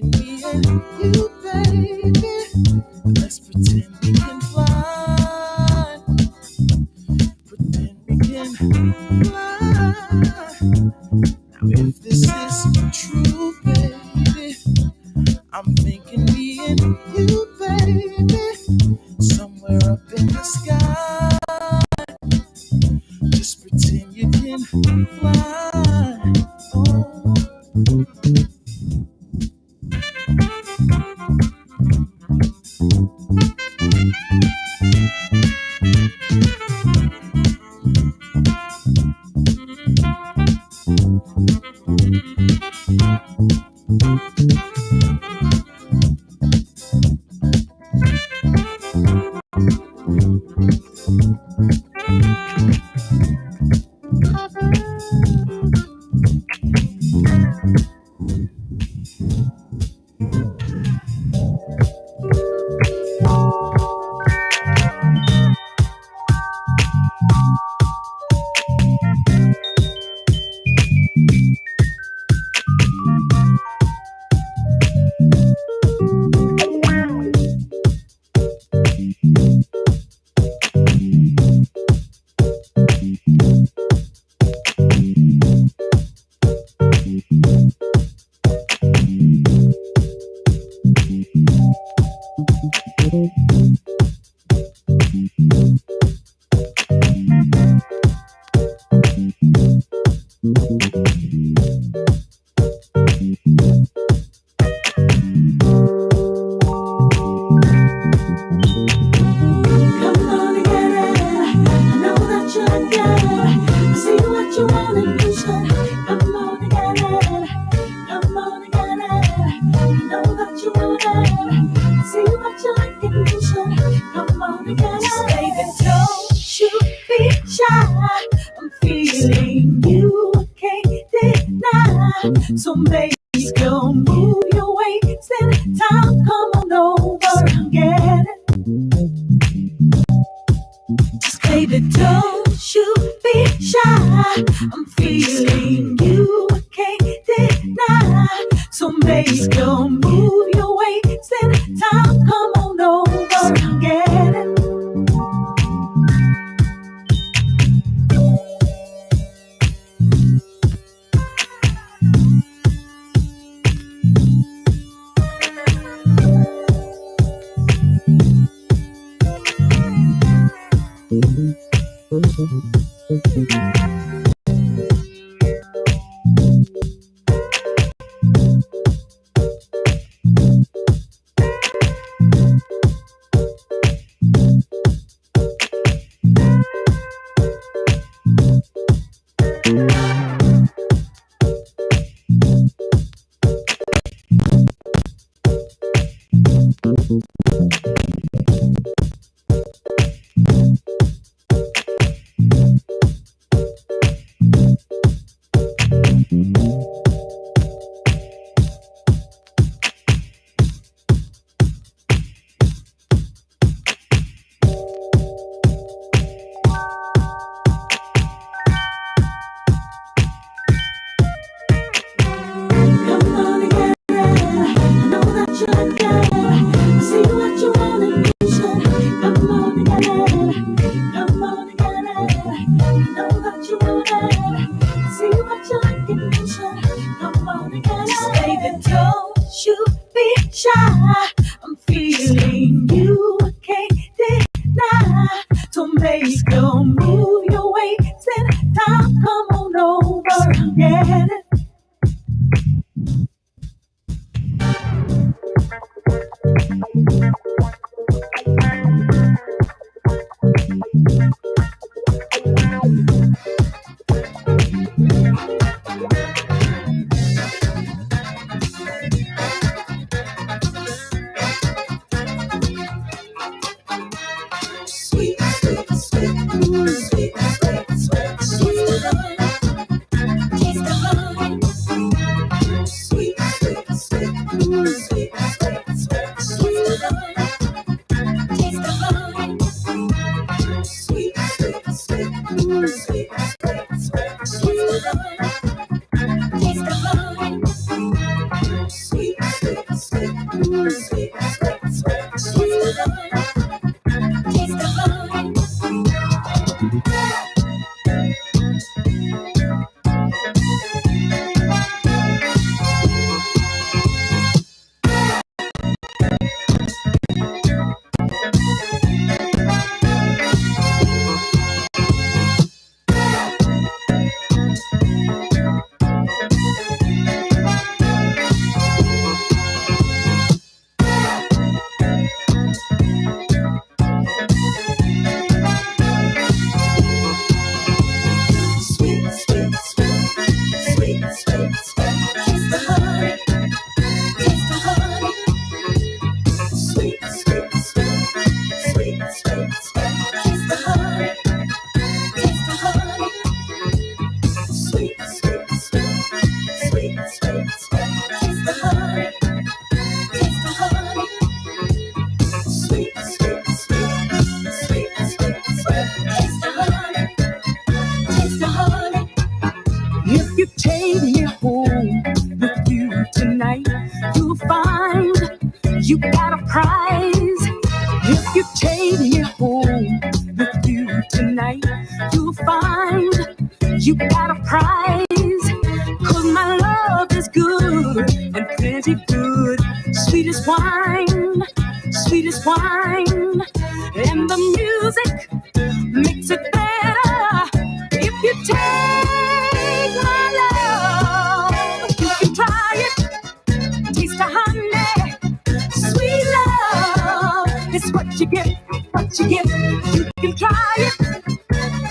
thinking me and you, baby. Let's pretend we can fly. Pretend we can fly. Now if this is true, baby, I'm thinking me and you, baby, somewhere up in the sky. Just pretend you can fly. Oh. Sweet, sweet, sweet, taste the honey, taste the honey. If you take me home with you tonight, you'll find you got a prize. If you take me home with you tonight, you'll find you got a prize. 'Cause my love is good and plenty good. Sweet as wine, sweet as wine. And the music makes it better. If you take my love, you can try it. Taste the honey, sweet love. It's what you get, what you get. You can try it.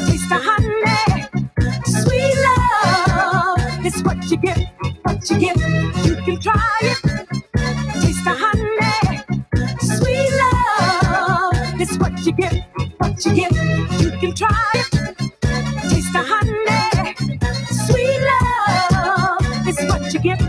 Taste the honey, sweet love. It's what you get, what you get. You can try it. Taste the honey, sweet love. It's what you get, what you get. You can try it. Taste the honey, sweet love. It's what you get.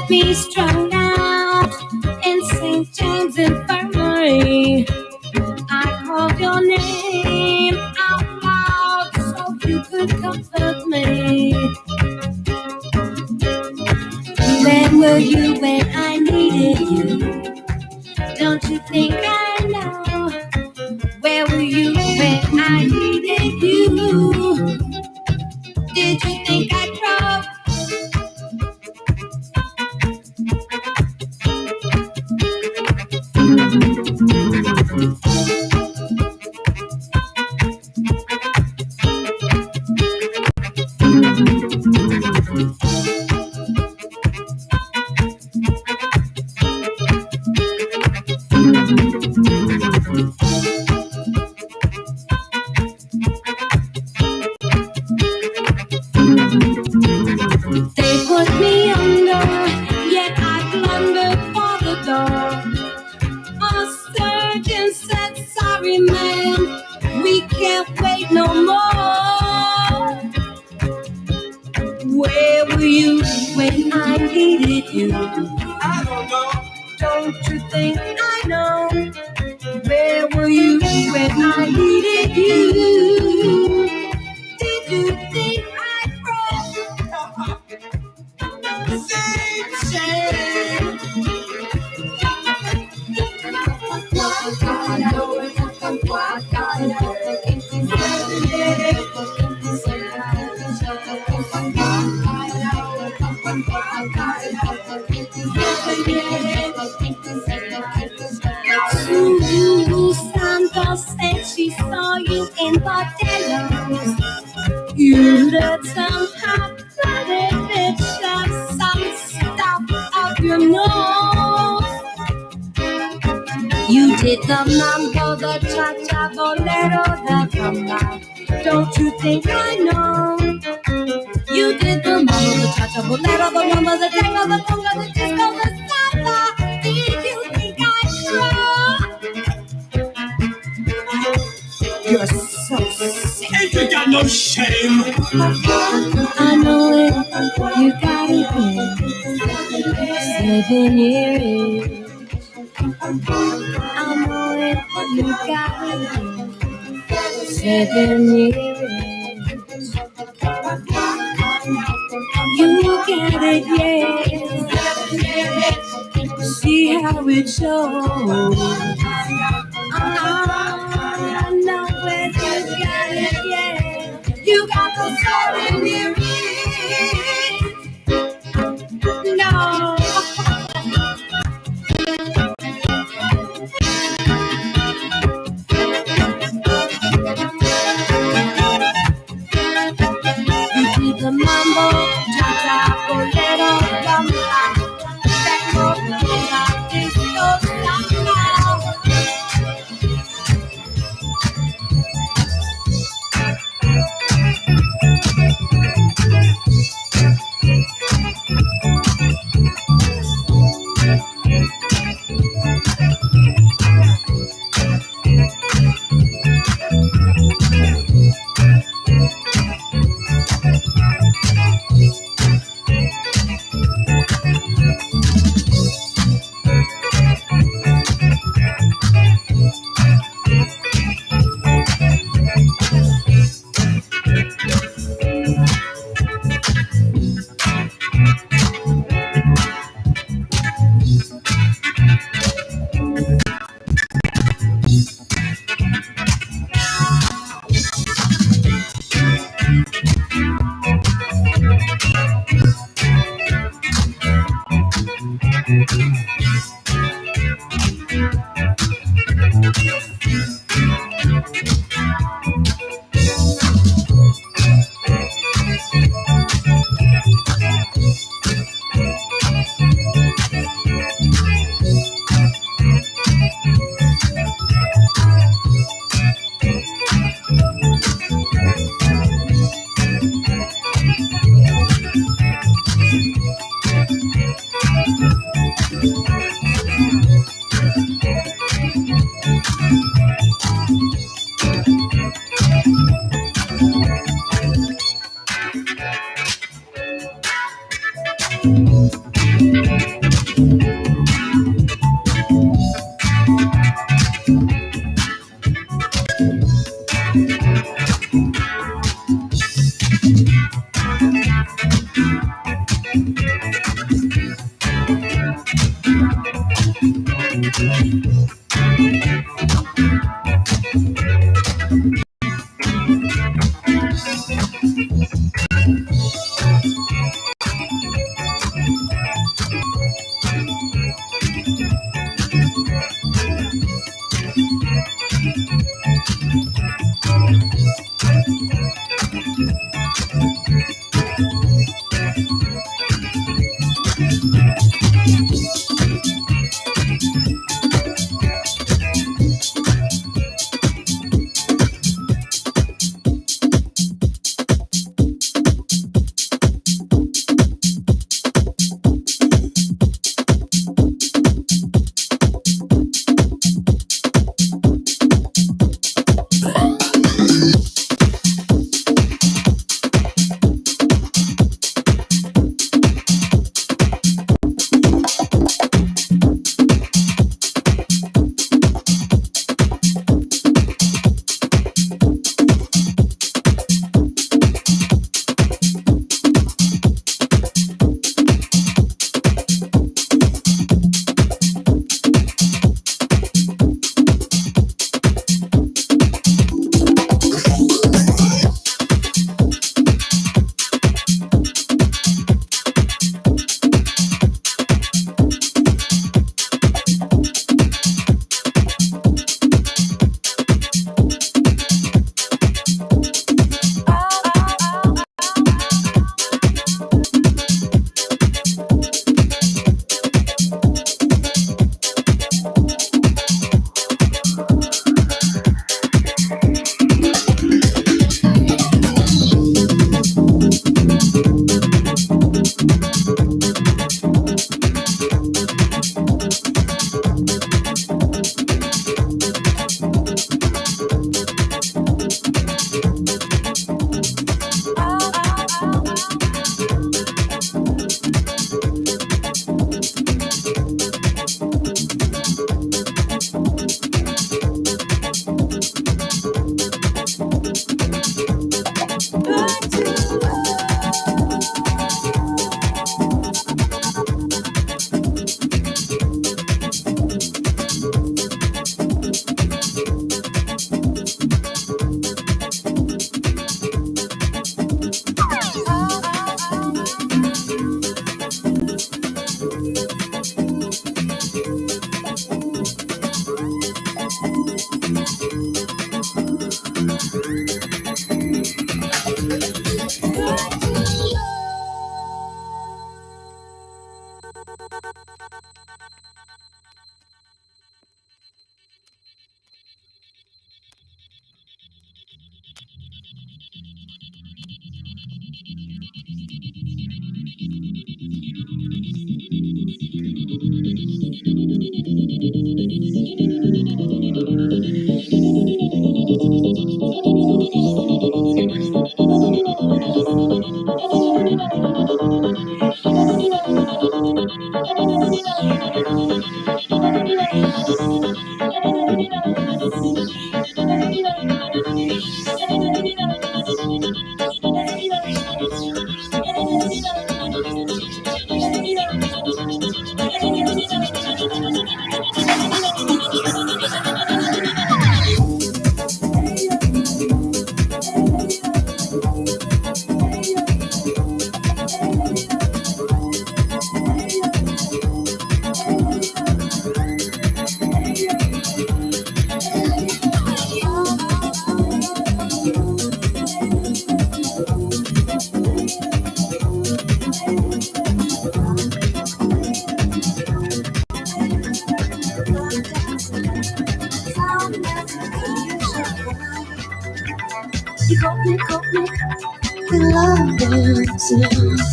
Be strung out in St. James Infirmary. I called your name out loud so you could comfort me. Where were you when I needed you? Don't you think I know? Where were you when I needed you? Did you think I'd drop? They put me under, yet I blundered for the door. A surgeon said, sorry man, we can't wait no more. Where were you when I needed you? I don't know. Don't you think I know? Where were you when I needed you? Did you think I broke? Shame. Sandra said she saw you in Bordellos. You looked somehow bloody bitch got some stuff up your nose. You did the mambo, the cha-cha, bolero, the rumba. Don't you think I know? You did the mambo, the cha-cha, bolero, the rumba, the tango, the conga, the disco, the samba. Did you think I know? You're so sick. Ain't you got no shame? I know it, you got it, 7 years. I know it, you got it, 7 years. You get it, yes. See how it shows. I know it, you got it, yeah. You You got the soul in your ears. No. The mambo, cha-cha, bolero, rumba, tango, rumba, disco, samba.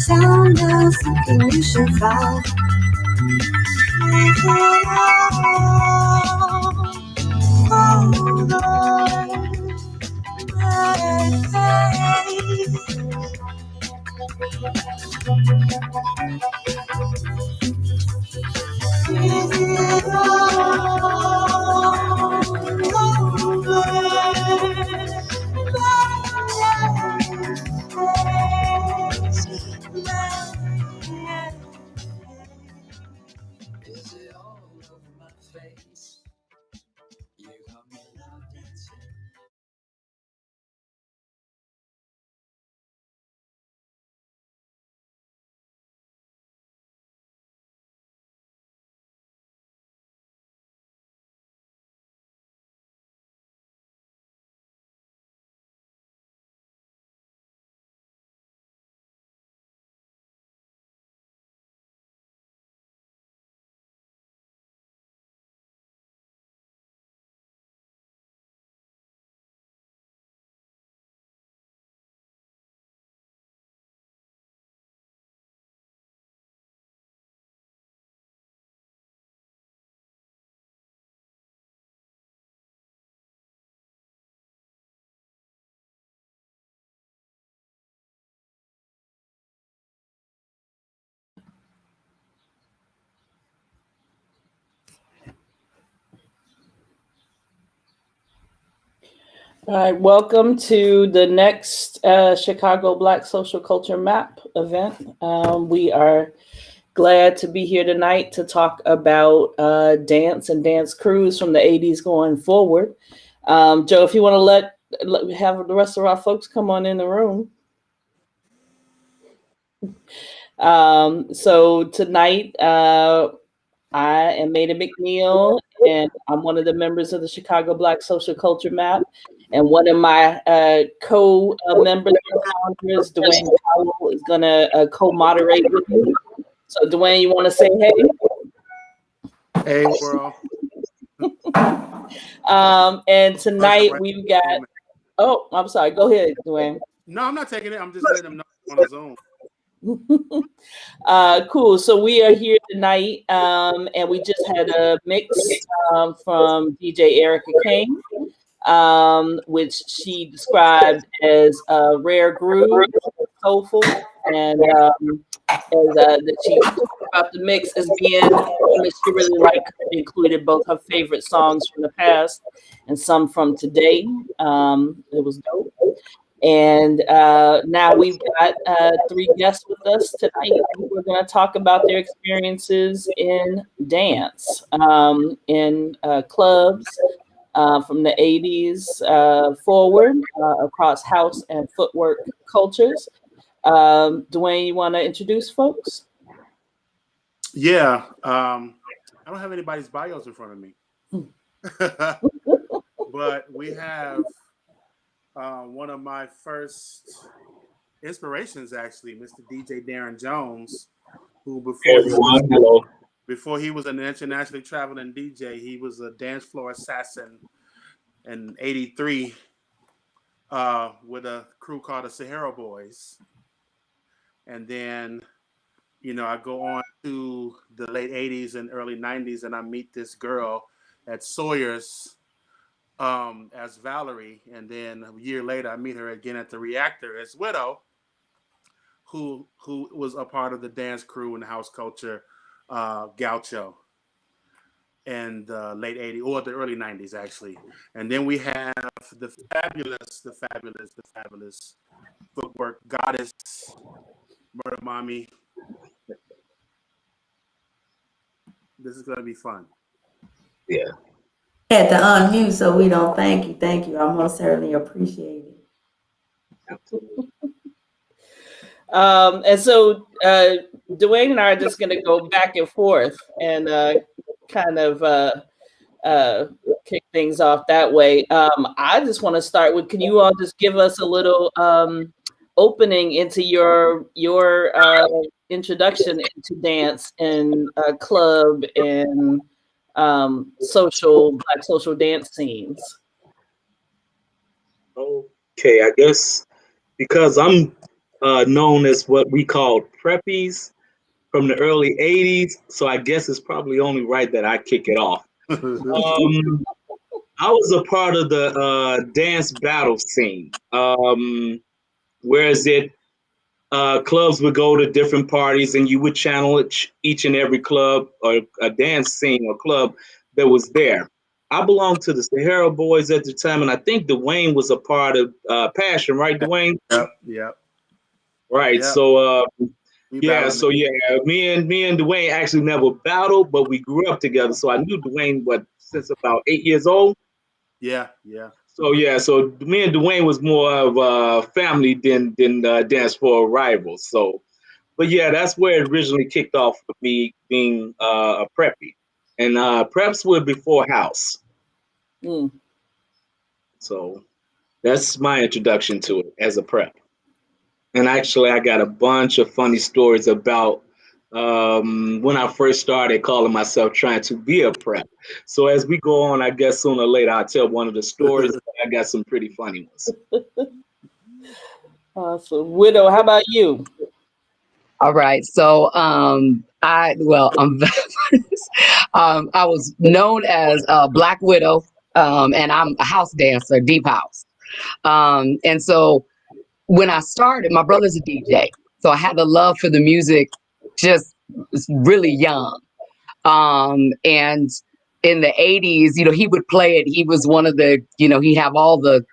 Sound of something you should find. Hold on. All right, welcome to the next Chicago Black Social Culture Map event. We are glad to be here tonight to talk about dance and dance crews from the 80s going forward. Joe, if you want to let have the rest of our folks come on in the room. So tonight, I am Meida McNeal, and I'm one of the members of the Chicago Black Social Culture Map. And one of my co-members and founders, Duane Powell, is going to co-moderate with me. So, Duane, you want to say hey? Hey, world. And tonight we've got... Oh, I'm sorry. Go ahead, Duane. No, I'm not taking it. I'm just letting them know on the Zoom. Cool. So we are here tonight, and we just had a mix from DJ Erica Kane, which she described as a rare groove, soulful, and that she talked about the mix as being she really liked. Included both her favorite songs from the past and some from today. It was dope. And now we've got 3 guests with us tonight. We're going to talk about their experiences in dance, in clubs from the 80s forward across house and footwork cultures. Duane, you want to introduce folks? Yeah. I don't have anybody's bios in front of me. But we have one of my first inspirations, actually, Mr. DJ Darryn Jones, who Everyone, hello. before he was an internationally traveling DJ, he was a dance floor assassin in '83 with a crew called the Sahara Boys. And then, I go on to the late '80s and early '90s, and I meet this girl at Sawyer's as Valerie. And then a year later, I meet her again at the Reactor as Widow, who was a part of the dance crew and house culture Gaucho in the late '80s or the early '90s, actually. And then we have the fabulous footwork goddess, Murdamommy. This is going to be fun. Yeah. Had to unmute so we don't thank you. Thank you. I most certainly appreciate it. Absolutely. And so Duane and I are just going to go back and forth and kind of kick things off that way. I just want to start with, can you all just give us a little opening into your introduction into dance and club and Black social dance scenes? Okay, I guess because I'm known as what we called preppies from the early '80s, so I guess it's probably only right that I kick it off. I was a part of the dance battle scene, whereas clubs would go to different parties and you would channel each and every club or a dance scene or club that was there. I belonged to the Sahara Boys at the time, and I think Duane was a part of Passion, right, Duane? Yep. Right. Yep. So Me and Duane actually never battled, but we grew up together. So I knew Duane since about 8 years old. Yeah. So me and Duane was more of a family than dance floor rivals. So, but yeah, that's where it originally kicked off with me being a preppy, and preps were before house. So that's my introduction to it as a prep. And actually, I got a bunch of funny stories about when I first started calling myself trying to be a prep. So as we go on, I guess sooner or later I'll tell one of the stories. I got some pretty funny ones. Awesome. Widow, how about you? All right. So I was known as Black Widow, and I'm a house dancer, deep house. And so when I started, my brother's a DJ, so I had the love for the music just really young. And in the 80s, he would play it. He was one of the, he'd have all the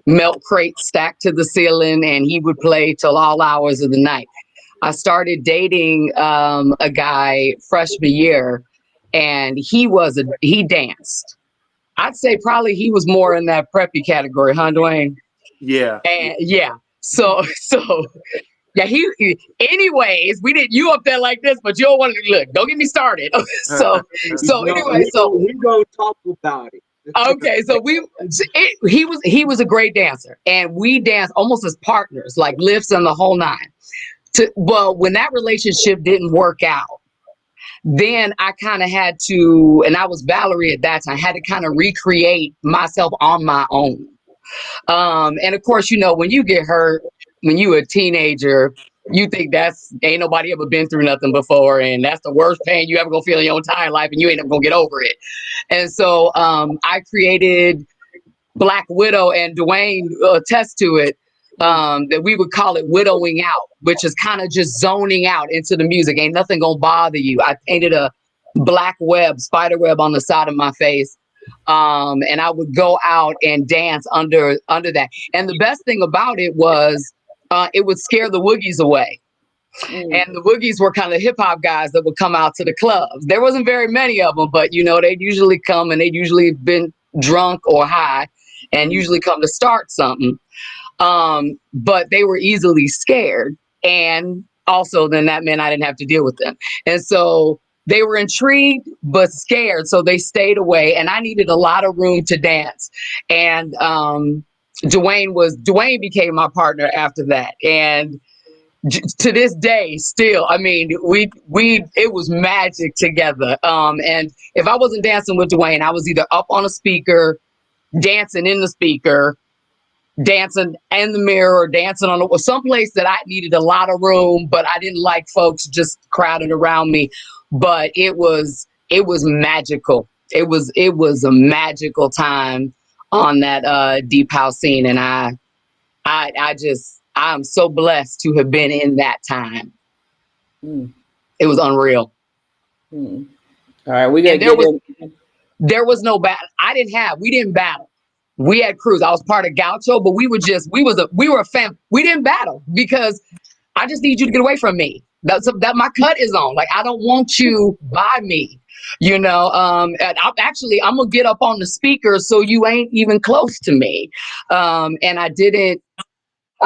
milk crates stacked to the ceiling, and he would play till all hours of the night. I started dating a guy freshman year, and he danced. I'd say probably he was more in that preppy category, huh, Duane? Yeah. And yeah. So yeah, anyways, you up there like this, but you don't want to look, don't get me started. So anyway, we go talk about it. Okay, so he was a great dancer, and we danced almost as partners, like lifts and the whole nine. Well, when that relationship didn't work out, then I kind of had to, and I was Valerie at that time, I had to kind of recreate myself on my own. And of course, when you get hurt, when you a teenager, you think ain't nobody ever been through nothing before, and that's the worst pain you ever gonna feel in your entire life, and you ain't ever gonna get over it. And so I created Black Widow, and Duane attests to it, that we would call it widowing out, which is kind of just zoning out into the music. Ain't nothing gonna bother you. I painted a black spider web on the side of my face. And I would go out and dance under that. And the best thing about it was it would scare the woogies away. And the woogies were kind of hip hop guys that would come out to the clubs. There wasn't very many of them, but they'd usually come, and they'd usually been drunk or high and usually come to start something. But they were easily scared. And also then that meant I didn't have to deal with them. And so they were intrigued, but scared. So they stayed away, and I needed a lot of room to dance. And Duane became my partner after that. And to this day, still, I mean, it was magic together. And if I wasn't dancing with Duane, I was either up on a speaker, dancing in the speaker, dancing in the mirror, or dancing on someplace that I needed a lot of room, but I didn't like folks just crowded around me. But it was magical. It was a magical time on that deep house scene, and I'm so blessed to have been in that time. It was unreal. All right, we gotta get in. There was no battle. We didn't battle. We had crews. I was part of Gaucho, but we were a fam. We didn't battle because I just need you to get away from me. That my cut is on. Like, I don't want you by me, you know. And I'm gonna get up on the speaker so you ain't even close to me. And I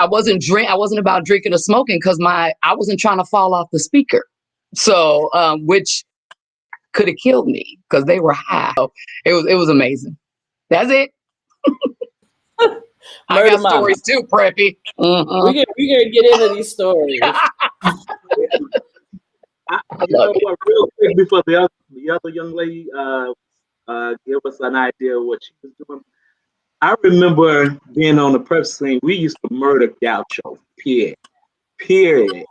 wasn't about drinking or smoking because I wasn't trying to fall off the speaker. So, which could have killed me because they were high. So it was amazing. That's it. I got stories too, Preppy. We're gonna get into these stories. Real quick before the other young lady give us an idea of what she was doing. I remember being on the prep scene. We used to murder Gaucho. Period.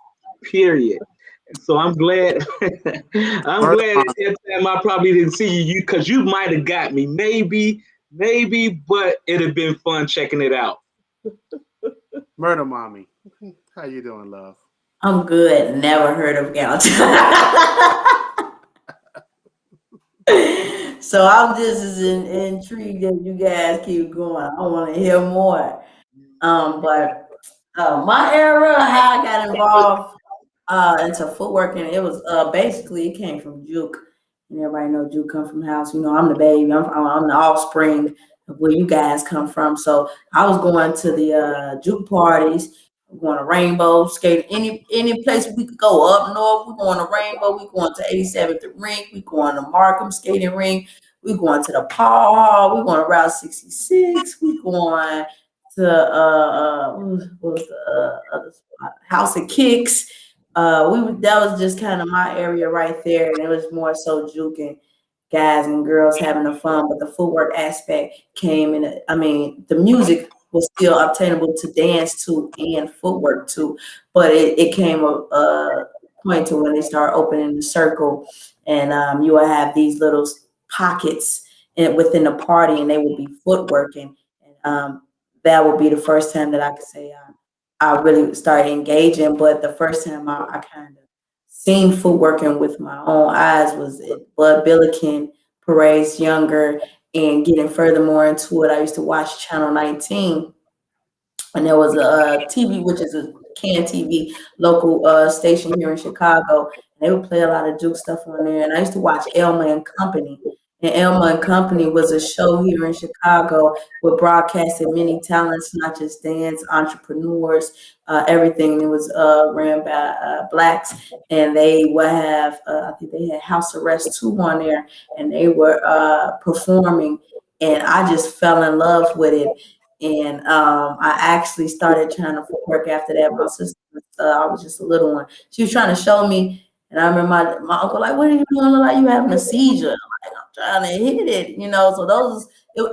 So I'm glad. I'm glad at that time I probably didn't see you because you might have got me. Maybe, but it'd have been fun checking it out. Murdamommy, how you doing, love? I'm good. Never heard of Gaucho. So I'm just as intrigued that you guys keep going. I want to hear more. But my era, how I got involved into footwork, and it was basically it came from Juke. And everybody know Juke come from house. You know, I'm the baby. I'm the offspring of where you guys come from. So I was going to the Juke parties. We're going to Rainbow, skating any place we could go up north. We're going to Rainbow. We're going to 87th Rink. We're going to Markham skating rink. We're going to the Powell Hall. We're going to Route 66. We're going to what was the other spot? House of Kicks. That was just kind of my area right there, and it was more so juking guys and girls having the fun, but the footwork aspect came in. I mean, the music was still obtainable to dance to and footwork to, but it came a point to when they start opening the circle, and you will have these little pockets within the party, and they will be footworking, and that would be the first time that I could say I really started engaging. But the first time I kind of seen footworking with my own eyes was at Bud Billiken parades younger, and getting furthermore into it, I used to watch Channel 19, and there was a TV, which is a CAN TV local station here in Chicago, and they would play a lot of juke stuff on there. And I used to watch Elma and Company. And Elma and Company was a show here in Chicago with broadcasted many talents, not just dance, entrepreneurs, everything. It was ran by Blacks, and they would have, I think they had House Arrest 2 on there, and they were performing, and I just fell in love with it. And I actually started trying to work after that. My sister, I was just a little one. She was trying to show me, and I remember my uncle like, "What are you doing? Look like you having a seizure." I'm like, "I'm trying to hit it," you know. So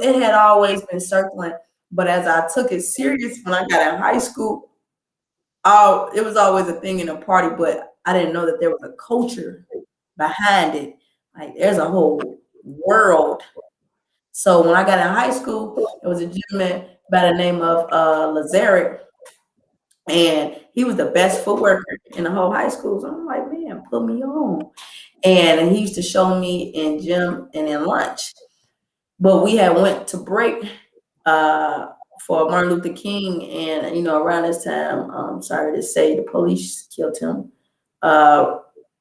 it had always been circling. But as I took it serious when I got in high school, it was always a thing in a party, but I didn't know that there was a culture behind it. Like, there's a whole world. So when I got in high school, it was a gentleman by the name of Lazarick, and he was the best footworker in the whole high school. So I'm like, man, put me on. And he used to show me in gym and in lunch. But we had went to break for Martin Luther King, and, you know, around this time, I'm sorry to say, the police killed him,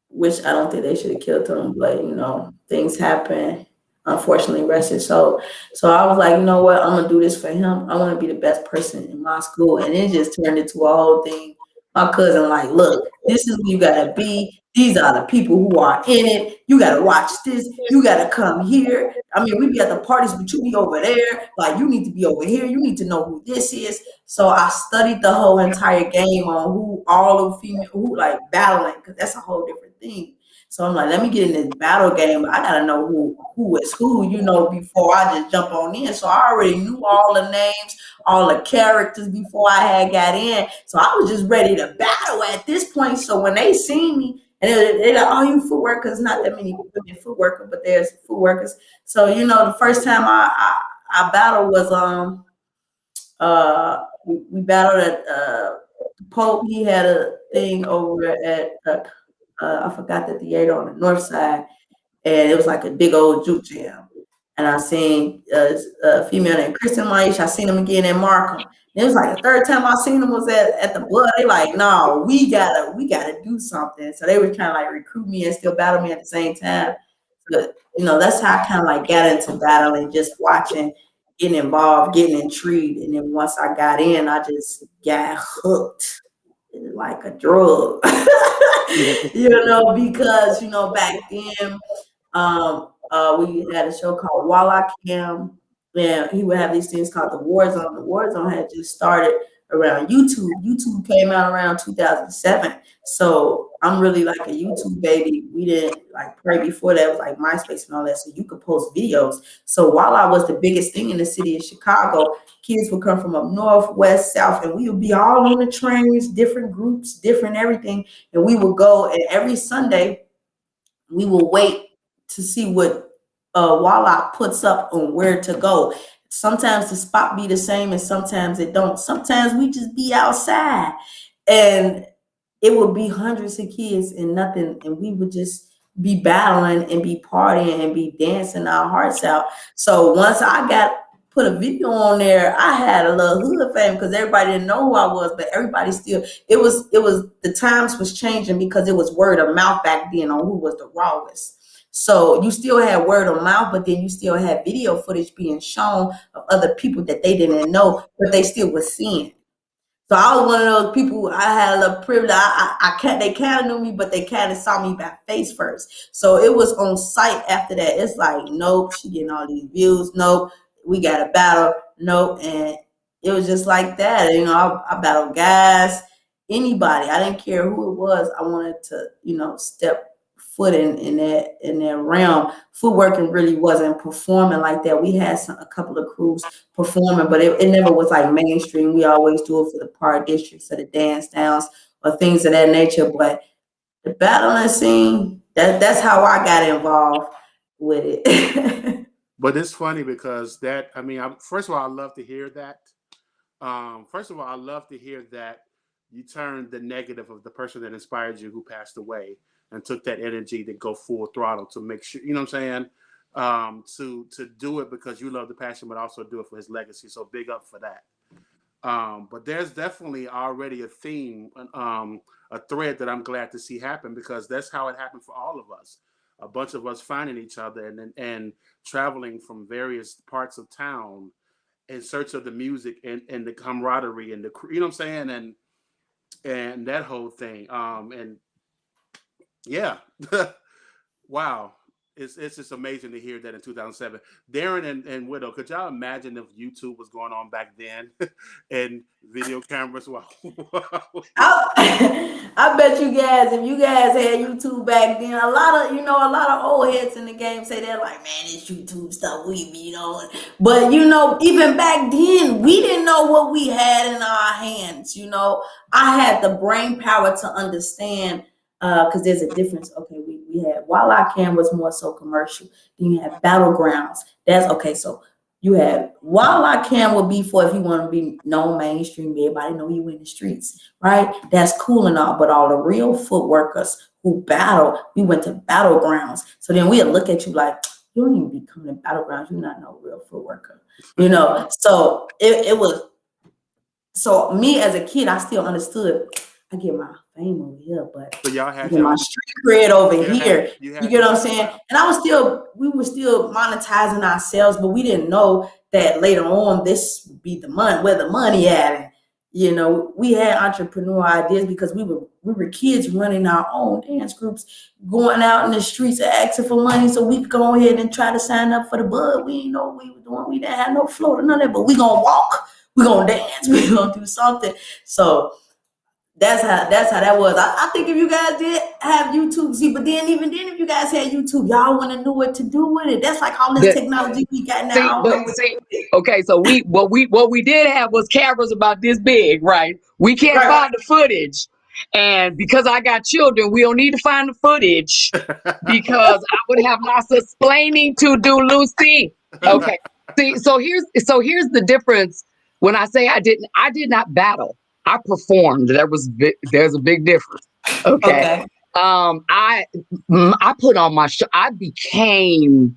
which I don't think they should have killed him, but, you know, things happen. Unfortunately arrested. So I was like, you know what, I'm gonna do this for him. I want to be the best person in my school. And it just turned into a whole thing. My cousin like, look, this is who you gotta be. These are the people who are in it. You got to watch this. You got to come here. I mean, we be at the parties, but you be over there. Like, you need to be over here. You need to know who this is. So I studied the whole entire game on who all the female, who like battling, because that's a whole different thing. So I'm like, let me get in this battle game. I got to know who is who, you know, before I just jump on in. So I already knew all the names, all the characters before I had got in. So I was just ready to battle at this point. So when they see me, and they're like, oh, you food workers, not that many women food workers, but there's food workers. So, you know, the first time I battled was we battled at Pope. He had a thing over at I forgot the theater on the north side, and it was like a big old juke jam. And I seen a female named Kristen Maish. I seen him again in Markham. And it was like the third time I seen them was at the Blood. They like, no, we gotta do something. So they were trying to like recruit me and still battle me at the same time. But you know, that's how I kind of like got into battling, just watching, getting involved, getting intrigued. And then once I got in, I just got hooked like a drug. You know, because you know, back then we had a show called Wallach Cam, and he would have these things called the War Zone. The War Zone had just started around YouTube. YouTube came out around 2007. So I'm really like a YouTube baby. We didn't like pray before that. It was like MySpace and all that. So you could post videos. So while I was the biggest thing in the city of Chicago, kids would come from up north, west, south, and we would be all on the trains, different groups, different everything. And we would go, and every Sunday we will wait to see what Walla puts up on where to go. Sometimes the spot be the same and sometimes it don't. Sometimes we just be outside and it would be hundreds of kids and nothing, and we would just be battling and be partying and be dancing our hearts out. So once I got put a video on there, I had a little hood fame because everybody didn't know who I was, but everybody still, it was the times was changing because it was word of mouth back then on who was the rawest. So you still had word of mouth, but then you still had video footage being shown of other people that they didn't know, but they still were seeing. So I was one of those people. I had a little privilege. They kind of knew me, but they kind of saw me by face first. So it was on site after that. It's like, nope, she getting all these views. Nope, we got a battle. Nope, and it was just like that. You know, I battled guys, anybody. I didn't care who it was. I wanted to, you know, step foot in that realm. Footworking really wasn't performing like that. We had a couple of crews performing, but it never was like mainstream. We always do it for the park districts or the dance downs or things of that nature. But the battling scene, that's how I got involved with it. But it's funny because first of all, I love to hear that. I love to hear that you turned the negative of the person that inspired you who passed away and took that energy to go full throttle to make sure, you know what I'm saying? To do it because you love the passion, but also do it for his legacy. So big up for that. But there's definitely already a theme, a thread that I'm glad to see happen because that's how it happened for all of us. A bunch of us finding each other and traveling from various parts of town in search of the music and the camaraderie and the, you know what I'm saying? And that whole thing. And yeah, wow. It's just amazing to hear that in 2007. Darryn and Widow, could y'all imagine if YouTube was going on back then and video cameras? Wow. I bet you guys, if you guys had YouTube back then, a lot of old heads in the game say they're like, man, this YouTube stuff we be on. But you know, even back then, we didn't know what we had in our hands. You know, I had the brain power to understand. Because there's a difference. Okay, we had Walla Cam was more so commercial. Then you have Battlegrounds. That's okay. So you have Walla Cam would be for if you want to be known mainstream, everybody know you in the streets, right? That's cool and all. But all the real footworkers who battle, we went to Battlegrounds. So then we'd look at you like, you don't even be coming to Battlegrounds. You're not no real footworker, you know. So it was. So me as a kid, I still understood. I get my fame over here, but y'all had my street cred over here. You get what I'm saying? And we were still monetizing ourselves, but we didn't know that later on this would be the money, where the money at. And, You know, we had entrepreneur ideas because we were kids running our own dance groups, going out in the streets asking for money so we could go ahead and try to sign up for the bud. We didn't know what we were doing. We didn't have no float or none of that, but we gonna walk, we gonna dance, we gonna do something. So that's how that was. I think if you guys did have YouTube, see, but then even then, if you guys had YouTube, y'all wouldn't have knew what to do with it. That's like all this technology we got now. Okay, so what we did have was cameras about this big, right? We can't find the footage, and because I got children, we don't need to find the footage because I would have lots of explaining to do, Lucy. Okay, see, so here's the difference. When I say I did not battle. I performed. There's a big difference. Okay. I put on my show. I became.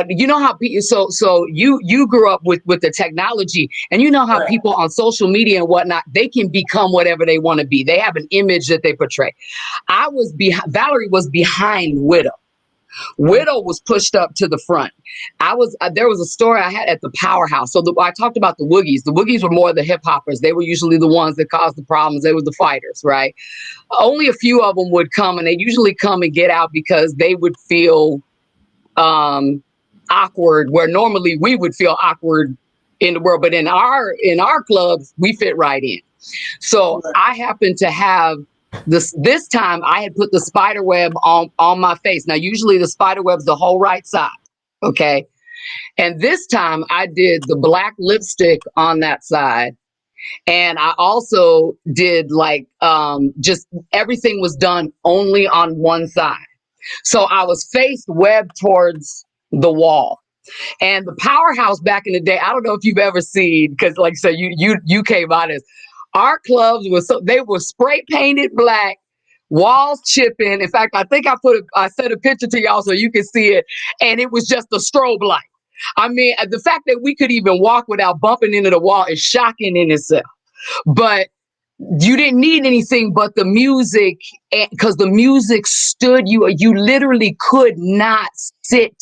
You know how people. So you grew up with the technology, and you know how people on social media and whatnot, they can become whatever they want to be. They have an image that they portray. Valerie was behind Widow. Widow was pushed up to the front. There was a story I had at the Powerhouse. So I talked about the Woogies. The Woogies were more the hip hoppers. They were usually the ones that caused the problems. They were the fighters, right? Only a few of them would come, and they usually come and get out because they would feel awkward, where normally we would feel awkward in the world. But in our clubs, we fit right in. So I happened to have this time I had put the spider web on my face. Now, usually the spider web's the whole right side. Okay. And this time I did the black lipstick on that side. And I also did just everything was done only on one side. So I was faced web towards the wall. And the Powerhouse back in the day, I don't know if you've ever seen, because like I said, you came out as our clubs they were spray painted black, walls chipping. In fact, I think I sent a picture to y'all so you can see it, and it was just a strobe light. I mean, the fact that we could even walk without bumping into the wall is shocking in itself. But you didn't need anything but the music, because the music stood you. You literally could not sit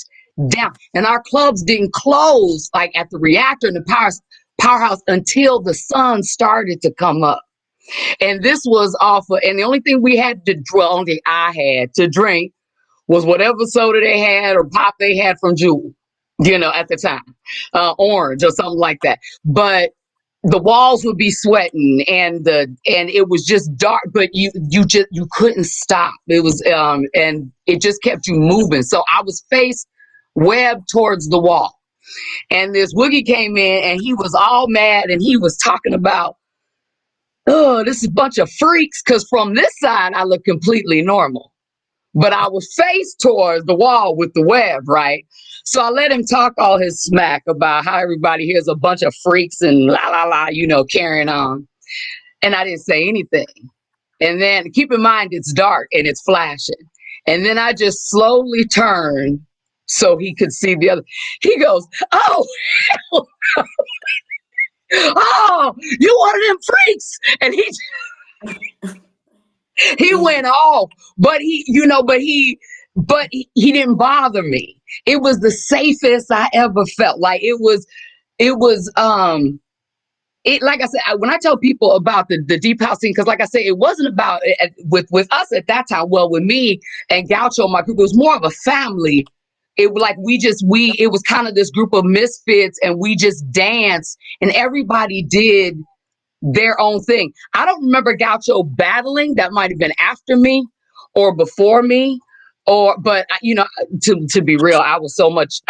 down. And our clubs didn't close like at the Reactor and the Powerhouse until the sun started to come up. And this was awful. And the only thing I had to drink was whatever soda they had or pop they had from Jewel, at the time, orange or something like that. But the walls would be sweating and it was just dark, but you couldn't stop. It was, and it just kept you moving. So I was faced web towards the wall. And this Woogie came in and he was all mad and he was talking about, oh, this is a bunch of freaks. Because from this side, I look completely normal. But I was faced towards the wall with the web, right? So I let him talk all his smack about how everybody here is a bunch of freaks and la, la, la, carrying on. And I didn't say anything. And then keep in mind, it's dark and it's flashing. And then I just slowly turned so he could see the other. He goes, oh, hell. Oh, you one of them freaks. And he went off, but he didn't bother me. It was the safest I ever felt. Like it was like I said, when I tell people about the deep house scene, because like I said, it wasn't about with us at that time. Well, with me and Gaucho, my group, it was more of a family. It was like it was kind of this group of misfits, and we just danced, and everybody did their own thing. I don't remember Gaucho battling. That might have been after me or before me, but to be real, I was so much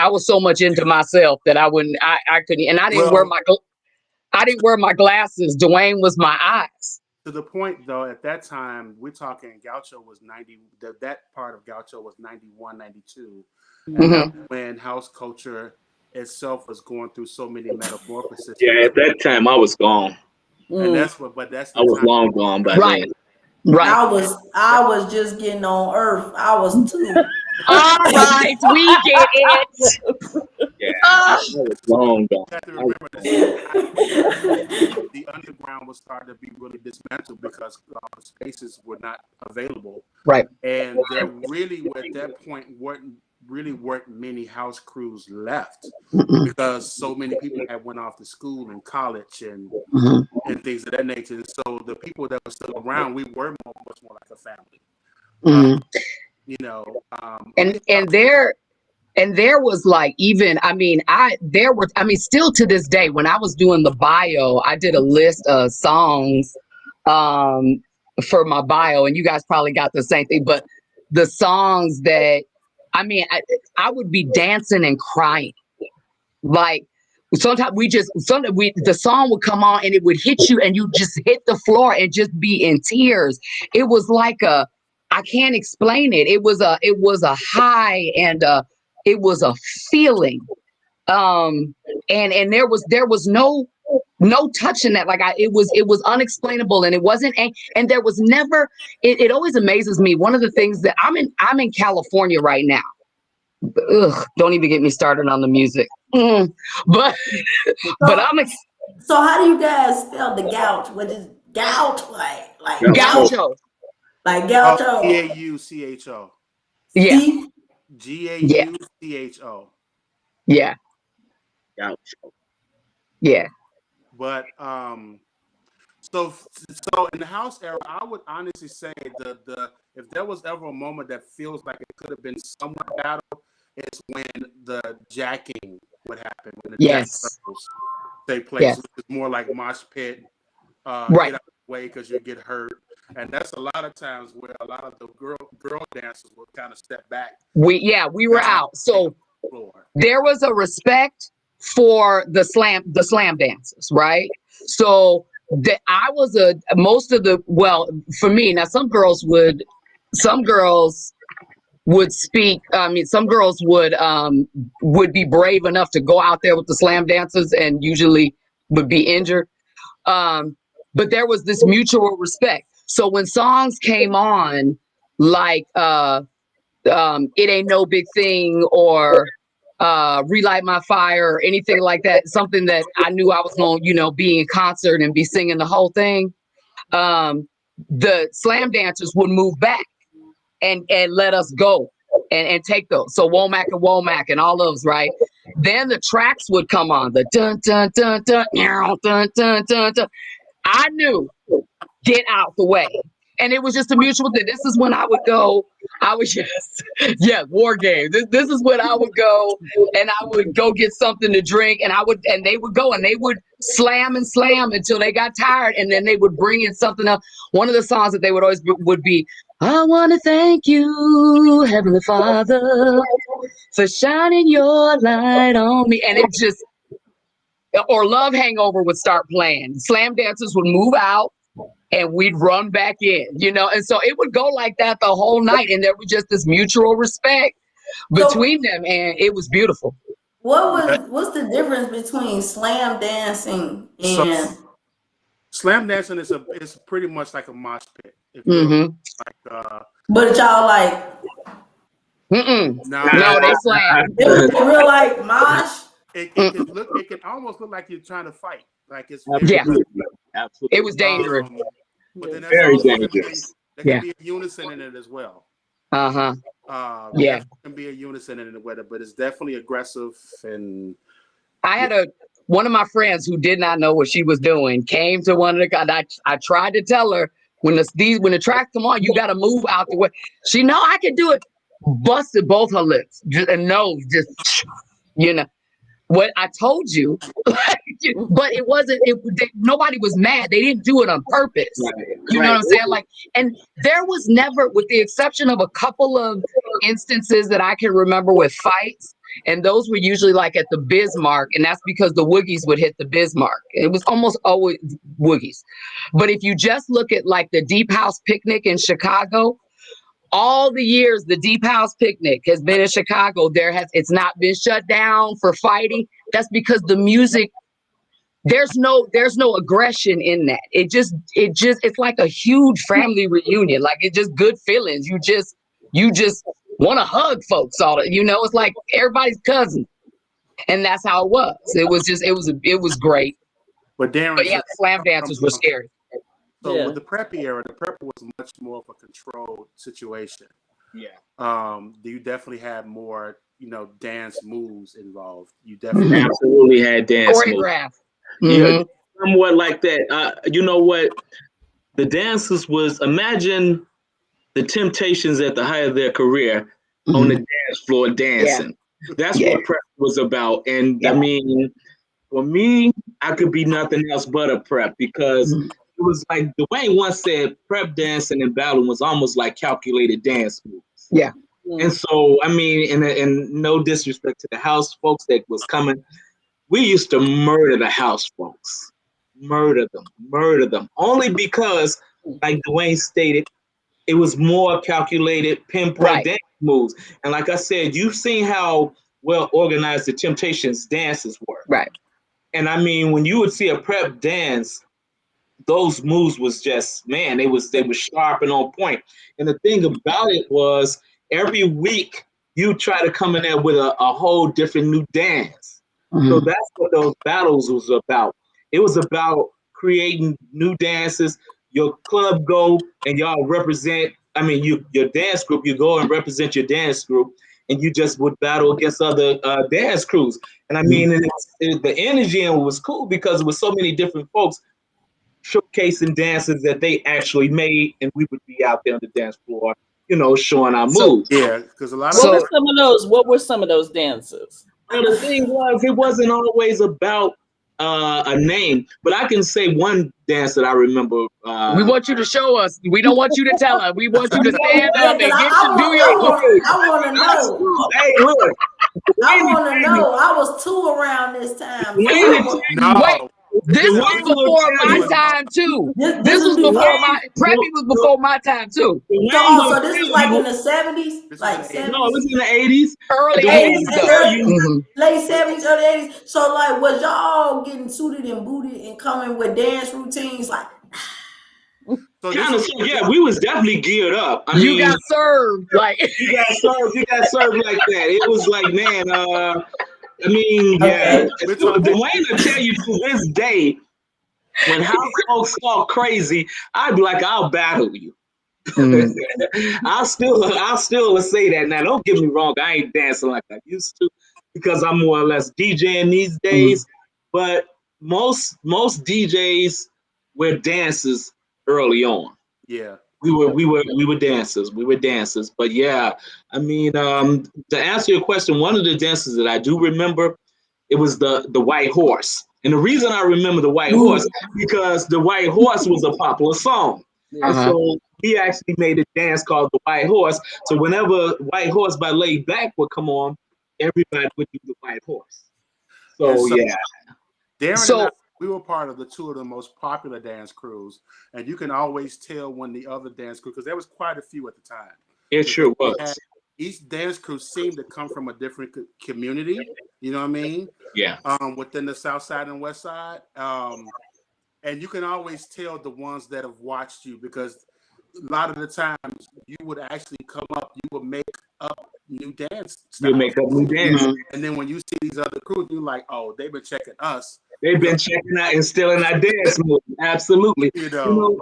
into myself that I couldn't, and I didn't wear my glasses. Duane was my eyes. To the point, though, at that time, we're talking Gaucho was 90. That part of Gaucho was 91, 92. And that's when house culture itself was going through so many metamorphoses. Yeah, at that time, I was gone. And I was long gone by then. Right. I was just getting on Earth. I was too. All right, we get it. Yeah, I was long gone. You have to remember that the underground was starting to be really dismantled because spaces were not available. Right. And there really, at that point, really weren't many house crews left Mm-mm. because so many people had went off to school and college and things of that nature. And so the people that were still around, we were much more like a family. Mm-hmm. You know, and there was like, even, I mean, still to this day, when I was doing the bio, I did a list of songs for my bio, and you guys probably got the same thing, but the songs that, I mean, I would be dancing and crying. Like, sometimes the song would come on and it would hit you and you just hit the floor and just be in tears. It was like I can't explain it. It was a high, and it was a feeling. And there was no touching that. Like, it was unexplainable, and it wasn't, and there was never, it always amazes me. One of the things that I'm in California right now. Ugh, don't even get me started on the music. But So how do you guys spell the gouge? What is gouge like? Like gaucho. Like gaucho. Gaucho. Yeah. Gaucho. Yeah. Gaucho. Yeah. But so in the house era, I would honestly say the if there was ever a moment that feels like it could have been somewhat battle, it's when the jacking would happen, when the jack circles take place. Yes. Which is more like mosh pit, right. Get out of the way because you get hurt, and that's a lot of times where a lot of the girl dancers would kind of step back. We were out, so there was a respect for the slam dancers, right? So that I was for me, now some girls would speak. I mean, some girls would be brave enough to go out there with the slam dancers and usually would be injured. But there was this mutual respect. So when songs came on, like It Ain't No Big Thing, or Relight My Fire, or anything like that, something that I knew I was going to, be in concert and be singing the whole thing, the slam dancers would move back and let us go and take those. So Womack and Womack and all those, right? Then the tracks would come on, the dun dun dun dun dun dun dun dun dun. I knew, get out the way. And it was just a mutual thing. This is when I would go. I was war game. This is when I would go, and I would go get something to drink, and they would go, and they would slam and slam until they got tired, and then they would bring in something else. One of the songs that they would always would be, I want to thank you, Heavenly Father, for shining your light on me. And it just, or Love Hangover would start playing. Slam dancers would move out, and we'd run back in, and so it would go like that the whole night, and there was just this mutual respect between them, and it was beautiful. What's the difference between slam dancing and slam dancing? Is pretty much like a mosh pit. But y'all like no, they slam. It real like mosh. It can almost look like you're trying to fight. Like it's absolutely. Absolutely. It was dangerous. But then very dangerous. There can be a unison in it as well. There can be a unison in it, but it's definitely aggressive. And I had one of my friends who did not know what she was doing came to one of the guys. I tried to tell her, when the tracks come on, you got to move out the way. She know I can do it. Busted both her lips and nose, just what I told you. But it wasn't. Nobody was mad. They didn't do it on purpose. You know what I'm saying? Like, and there was never, with the exception of a couple of instances that I can remember with fights, and those were usually like at the Bismarck, and that's because the Woogies would hit the Bismarck. It was almost always Woogies. But if you just look at like the Deep House Picnic in Chicago, all the years the Deep House Picnic has been in Chicago, it's not been shut down for fighting. That's because the music, there's no aggression in that. It's like a huge family reunion. Like, it's just good feelings. You just want to hug folks all the, it's like everybody's cousin. And that's how it was. It was great. But Darryn, the slam dancers were scary. So with the preppy era, the preppy was much more of a controlled situation. You definitely had more, dance moves involved. You definitely absolutely had dance moves. Choreographed. Yeah, somewhat like that. You know what? The dances was, imagine the Temptations at the height of their career on the dance floor dancing. That's what prep was about. And I mean, for me, I could be nothing else but a prep, because it was like Duane once said, prep dancing and battling was almost like calculated dance moves. Yeah. And so, I mean, and no disrespect to the house folks that was coming, we used to murder the house folks. Murder them. Only because, like Duane stated, it was more calculated, pinpoint dance moves. And like I said, you've seen how well organized the Temptations dances were. Right. And I mean, when you would see a prep dance, those moves was just, man, they was sharp and on point. And the thing about it was, every week you try to come in there with a whole different new dance. So that's what those battles was about. It was about creating new dances. Your club go and y'all represent, I mean, your dance group, you go and represent your dance group, and you just would battle against other dance crews. And I mean, the energy in it was cool, because it was so many different folks showcasing dances that they actually made, and we would be out there on the dance floor, showing our moves. Yeah, because a lot of what were some of those dances? Well, the thing was, it wasn't always about a name, but I can say one dance that I remember. We want you to show us. We don't want you to tell us. We want you to stand up and do your. I want to know. Hey, look. I want to know. I was 2 around this time. Wait. This was before my time too. This was before my Preppy was before my time too. So this is like in the 70s, like 70s. No, it was in the 80s, early 80s, late 70s, early 80s. So like, was y'all getting suited and booted and coming with dance routines like? So yeah, we was definitely geared up. I mean, you got served like you got served like that. It was like, man, I mean, yeah. Duane will tell you to this day, when house folks talk crazy, I'd be like, I'll battle you. I'll still say that. Now, don't get me wrong, I ain't dancing like I used to, because I'm more or less DJing these days. But most DJs were dancers early on. Yeah. We were dancers. But yeah, I mean, to answer your question, one of the dances that I do remember, it was the White Horse. And the reason I remember the White Horse, because the White Horse was a popular song. And so we actually made a dance called the White Horse. So whenever White Horse by Laid Back would come on, everybody would do the White Horse. So yeah. Darryn and I, we were part of the 2 of the most popular dance crews, and you can always tell when the other dance crew, because there was quite a few at the time. It sure was. Each dance crew seemed to come from a different community. You know what I mean? Yeah. Within the South Side and West Side, and you can always tell the ones that have watched you, because a lot of the times you would actually come up, you would make up new dance styles. You make up new dance, and then when you see these other crews, you're like, oh, they've been checking us. They've been checking out and stealing our dance moves. Absolutely. Actually,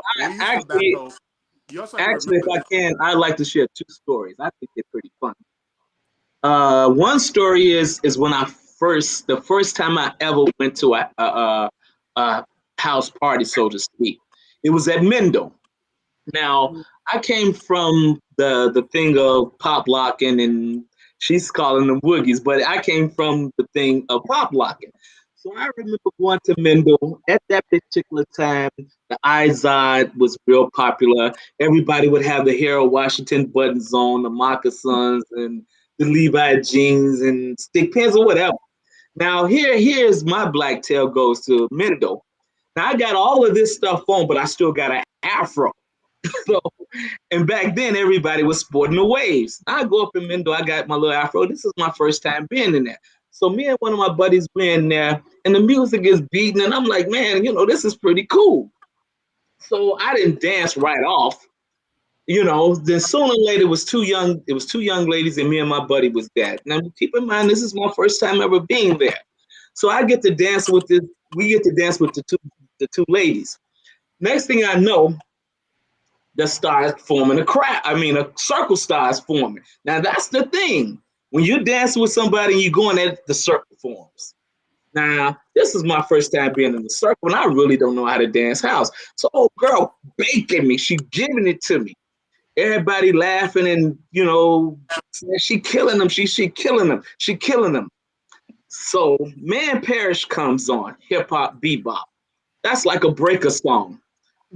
if I can, I'd like to share 2 stories. I think they're pretty fun. One story is when the first time I ever went to a house party, so to speak. It was at Mendel. Now, I came from the thing of pop locking, and she's calling them woogies, but I came from the thing of pop locking. So I remember going to Mendel at that particular time. The Izod was real popular. Everybody would have the Harold Washington buttons on, the moccasins, and the Levi jeans and stick pins or whatever. Now here's my black tail goes to Mendel. Now I got all of this stuff on, but I still got an afro. So, and back then everybody was sporting the waves. I go up in Mendel, I got my little afro. This is my first time being in there. So me and one of my buddies were in there, and the music is beating, and I'm like, man, this is pretty cool. So I didn't dance right off, Then sooner or later, it was two young ladies, and me and my buddy was there. Now keep in mind, this is my first time ever being there. So I get to dance with we get to dance with the two ladies. Next thing I know, that starts forming a circle starts forming. Now that's the thing. When you're dancing with somebody and you're going at the circle forms. Now, this is my first time being in the circle, and I really don't know how to dance house. So, old girl baking me. She giving it to me. Everybody laughing and, she killing them. She killing them. She killing them. So, Man Parish comes on, hip-hop, bebop. That's like a breaker song.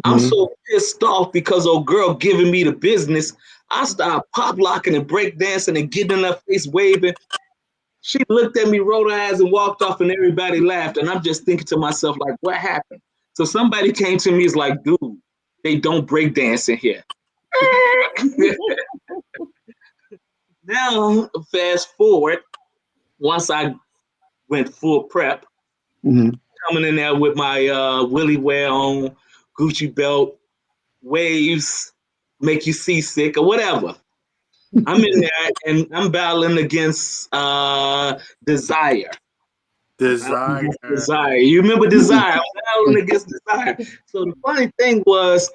I'm so pissed off because old girl giving me the business. I start pop locking and break dancing and getting in her face waving. She looked at me, rolled her eyes, and walked off, and everybody laughed. And I'm just thinking to myself, like, what happened? So somebody came to me, is like, dude, they don't break dance in here. Now, fast forward, once I went full prep, coming in there with my Willie Wear on, Gucci belt, waves, make you seasick, or whatever. I'm in there and I'm battling against Desire. Desire. You remember Desire? I'm battling against Desire. So the funny thing was,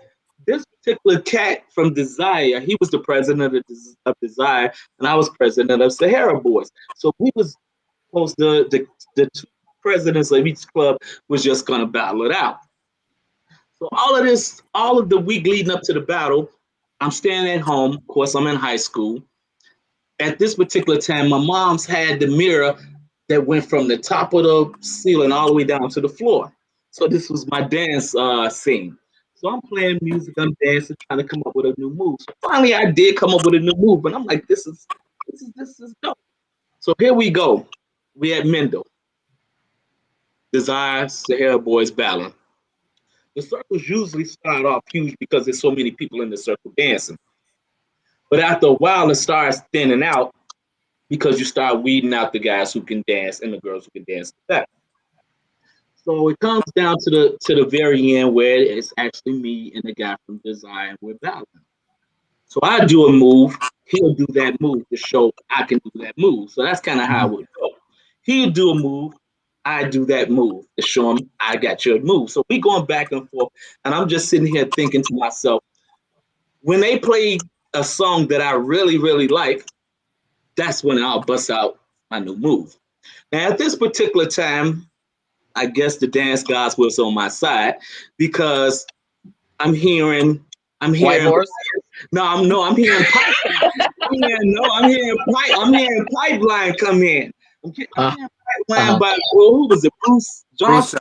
this particular cat from Desire, he was the president of Desire, and I was president of Sahara Boys. So we was supposed to, the two presidents of each club was just gonna battle it out. So all of the week leading up to the battle, I'm staying at home. Of course, I'm in high school. At this particular time, my mom's had the mirror that went from the top of the ceiling all the way down to the floor. So this was my dance scene. So I'm playing music, I'm dancing, trying to come up with a new move. So finally, I did come up with a new move, but I'm like, this is dope. So here we go. We at Mendel. Desire, Sahara Boys battling. The circles usually start off huge because there's so many people in the circle dancing. But after a while, it starts thinning out because you start weeding out the guys who can dance and the girls who can dance better. So it comes down to the very end where it's actually me and the guy from Desire and we're battling. So I do a move, he'll do that move to show I can do that move. So that's kind of how it would go. He'll do a move, I do that move to show him I got your move. So we going back and forth, and I'm just sitting here thinking to myself, when they play a song that I really, really like, that's when I'll bust out my new move. Now at this particular time, I guess the dance gods was on my side because I'm hearing White horse? I'm hearing Pipeline come in. I'm hearing Pipeline by who was it? Bruce Johnson.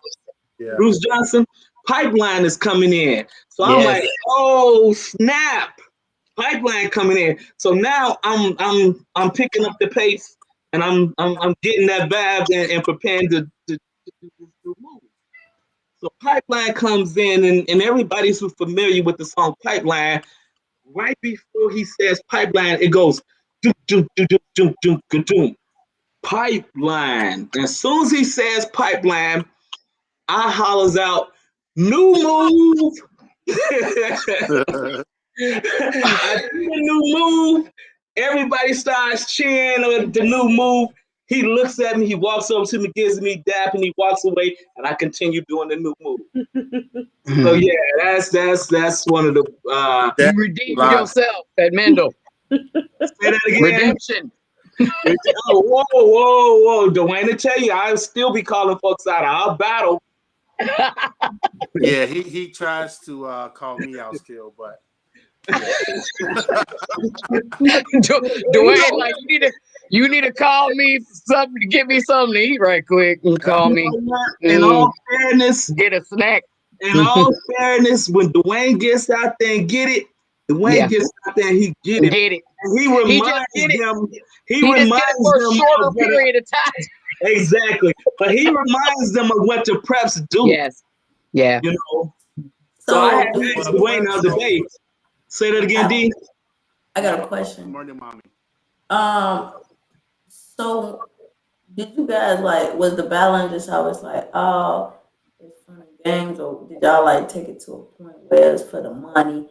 Yeah. Bruce Johnson. Pipeline is coming in. So I'm like, oh snap. Pipeline coming in. So now I'm picking up the pace and I'm getting that vibe and preparing to move. So Pipeline comes in and everybody's who's familiar with the song Pipeline, right before he says Pipeline, it goes doom, doom, doom, doom, doom, doom, doom. Pipeline. As soon as he says Pipeline, I hollers out, new move. I do a new move. Everybody starts cheering on the new move. He looks at me, he walks over to me, gives me a dap, and he walks away, and I continue doing the new move. So yeah, that's one of the you redeemed yourself at Mendel. Say that again. Redemption. Whoa. Duane, to tell you, I'll still be calling folks out. I'll battle. Yeah, he tries to call me out still, but Duane, like you need to call me something to give me something to eat right quick and call me. In all fairness, get a snack. In all fairness, when Duane gets out there and get it, Duane gets out there and he get it. And he reminds them. He reminds them for a shorter period of time. Exactly, but he reminds them of what the preps do. Yes. Yeah. You know. So I had to ask Duane the other day. Say that again, D. I got a question. Murdamommy. So did you guys was the balance just how it's like, oh, it's fun and games, or did y'all take it to a point where it's for the money,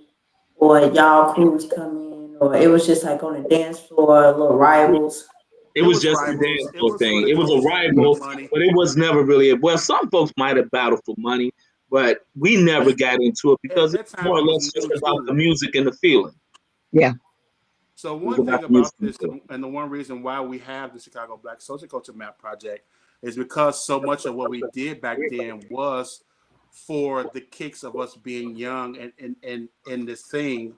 or y'all crews come in, or it was just on the dance floor, little rivals? It was just a dance floor thing. It was a rival, but it was never really. Well, some folks might have battled for money, but we never got into it because At it's that time, more or it was less just new, about too. the music and the feeling. Yeah. So It was one thing about the about music this, and the feeling. and the one reason why we have the Chicago Black Social Culture Map Project is because so much of what we did back then was for the kicks of us being young and in this thing.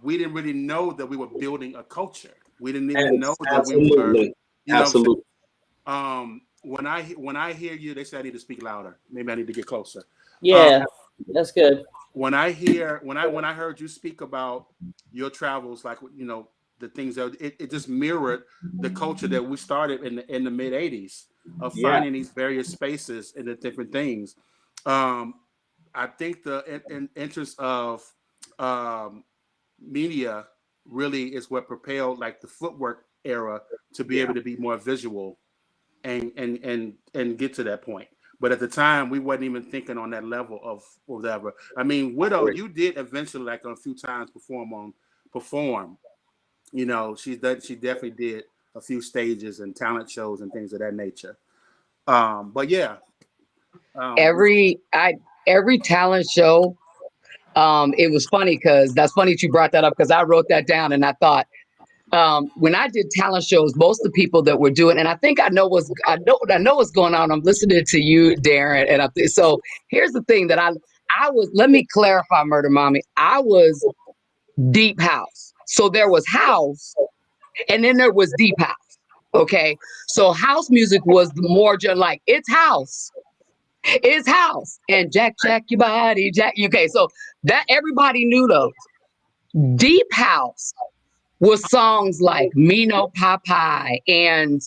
We didn't really know that we were building a culture. We didn't even know that we were, Absolutely. you know what I'm saying? Absolutely. When I hear you, they say I need to speak louder. Maybe I need to get closer. Yeah, that's good. When I heard you speak about your travels, like, you know, the things that it just mirrored the culture that we started in the mid 80s of Yeah. finding these various spaces and the different things. I think the interest of media really is what propelled like the footwork era to be able to be more visual and get to that point. But at the time, we wasn't even thinking on that level of whatever. I mean, Widow, you did eventually, like a few times, perform. You know, she definitely did a few stages and talent shows and things of that nature. But yeah, Every talent show, it was funny because that's funny that you brought that up because I wrote that down and I thought when I did talent shows, most of the people that were doing, and I think I know what's going on. I'm listening to you, Darryn, and so here's the thing that I was. Let me clarify, Murdamommy. I was deep house, so there was house, and then there was deep house. Okay, so house music was the more just like it's house. It's house and Jack your body, Jack. Okay, so that everybody knew those. Deep house was songs like Me No Popeye and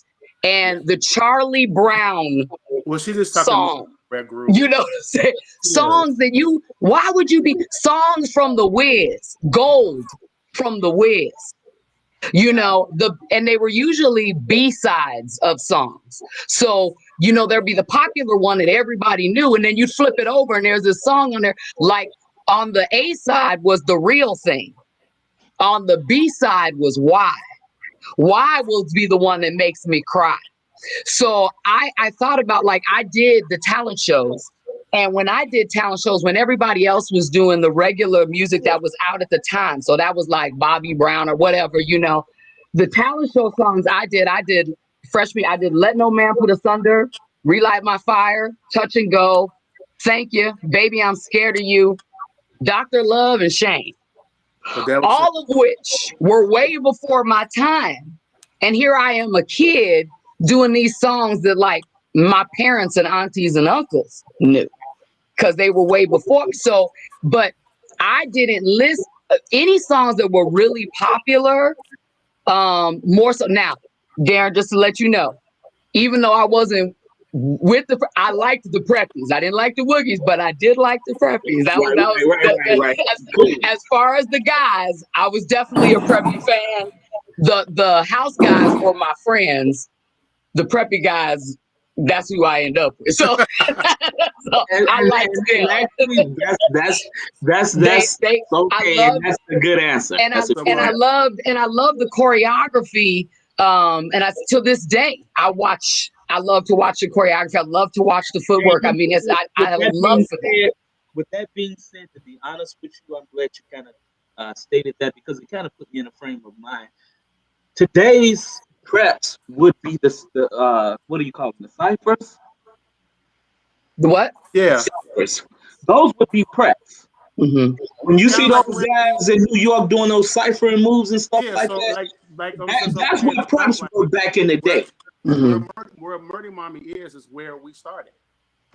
the Charlie Brown well, she just talking song. Red Group. You know what I'm saying? Songs that why would you be songs from the Wiz, Gold from the Wiz. You know, and they were usually B-sides of songs. So, you know, there'd be the popular one that everybody knew, and then you'd flip it over and there's this song on there. Like on the A side was The Real Thing. On the B side was Why. Why will be the one that makes me cry. So I thought about, like, I did the talent shows. And when I did talent shows, when everybody else was doing the regular music that was out at the time, so that was like Bobby Brown or whatever, you know, the talent show songs I did freshman, I did Let No Man Put Us Under, Relight My Fire, Touch and Go, Thank You, Baby I'm Scared of You, Dr. Love, and Shame. All of which were way before my time. And here I am, a kid, doing these songs that like my parents and aunties and uncles knew because they were way before. So, but I didn't list any songs that were really popular. More so now, Darryn, just to let you know, even though I wasn't with I liked the Preppies. I didn't like the Woogies, but I did like the Preppies. Right. As far as the guys, I was definitely a Preppy fan. The house guys were my friends. The Preppy guys, that's who I end up with. So, I like them. Actually, that's okay. That's a good answer. And I love the choreography. And to this day, I love to watch the choreography. I love to watch the footwork. I mean, I love for that. With that being said, to be honest with you, I'm glad you kind of stated that because it kind of put me in a frame of mind. Today's preps would be the what do you call them? The ciphers? The what? Yeah. Ciphers. Those would be preps. Mm-hmm. When you see those guys in New York doing those ciphering moves and stuff like that, that's what preps were back in the day. Where Murdamommy is where we started.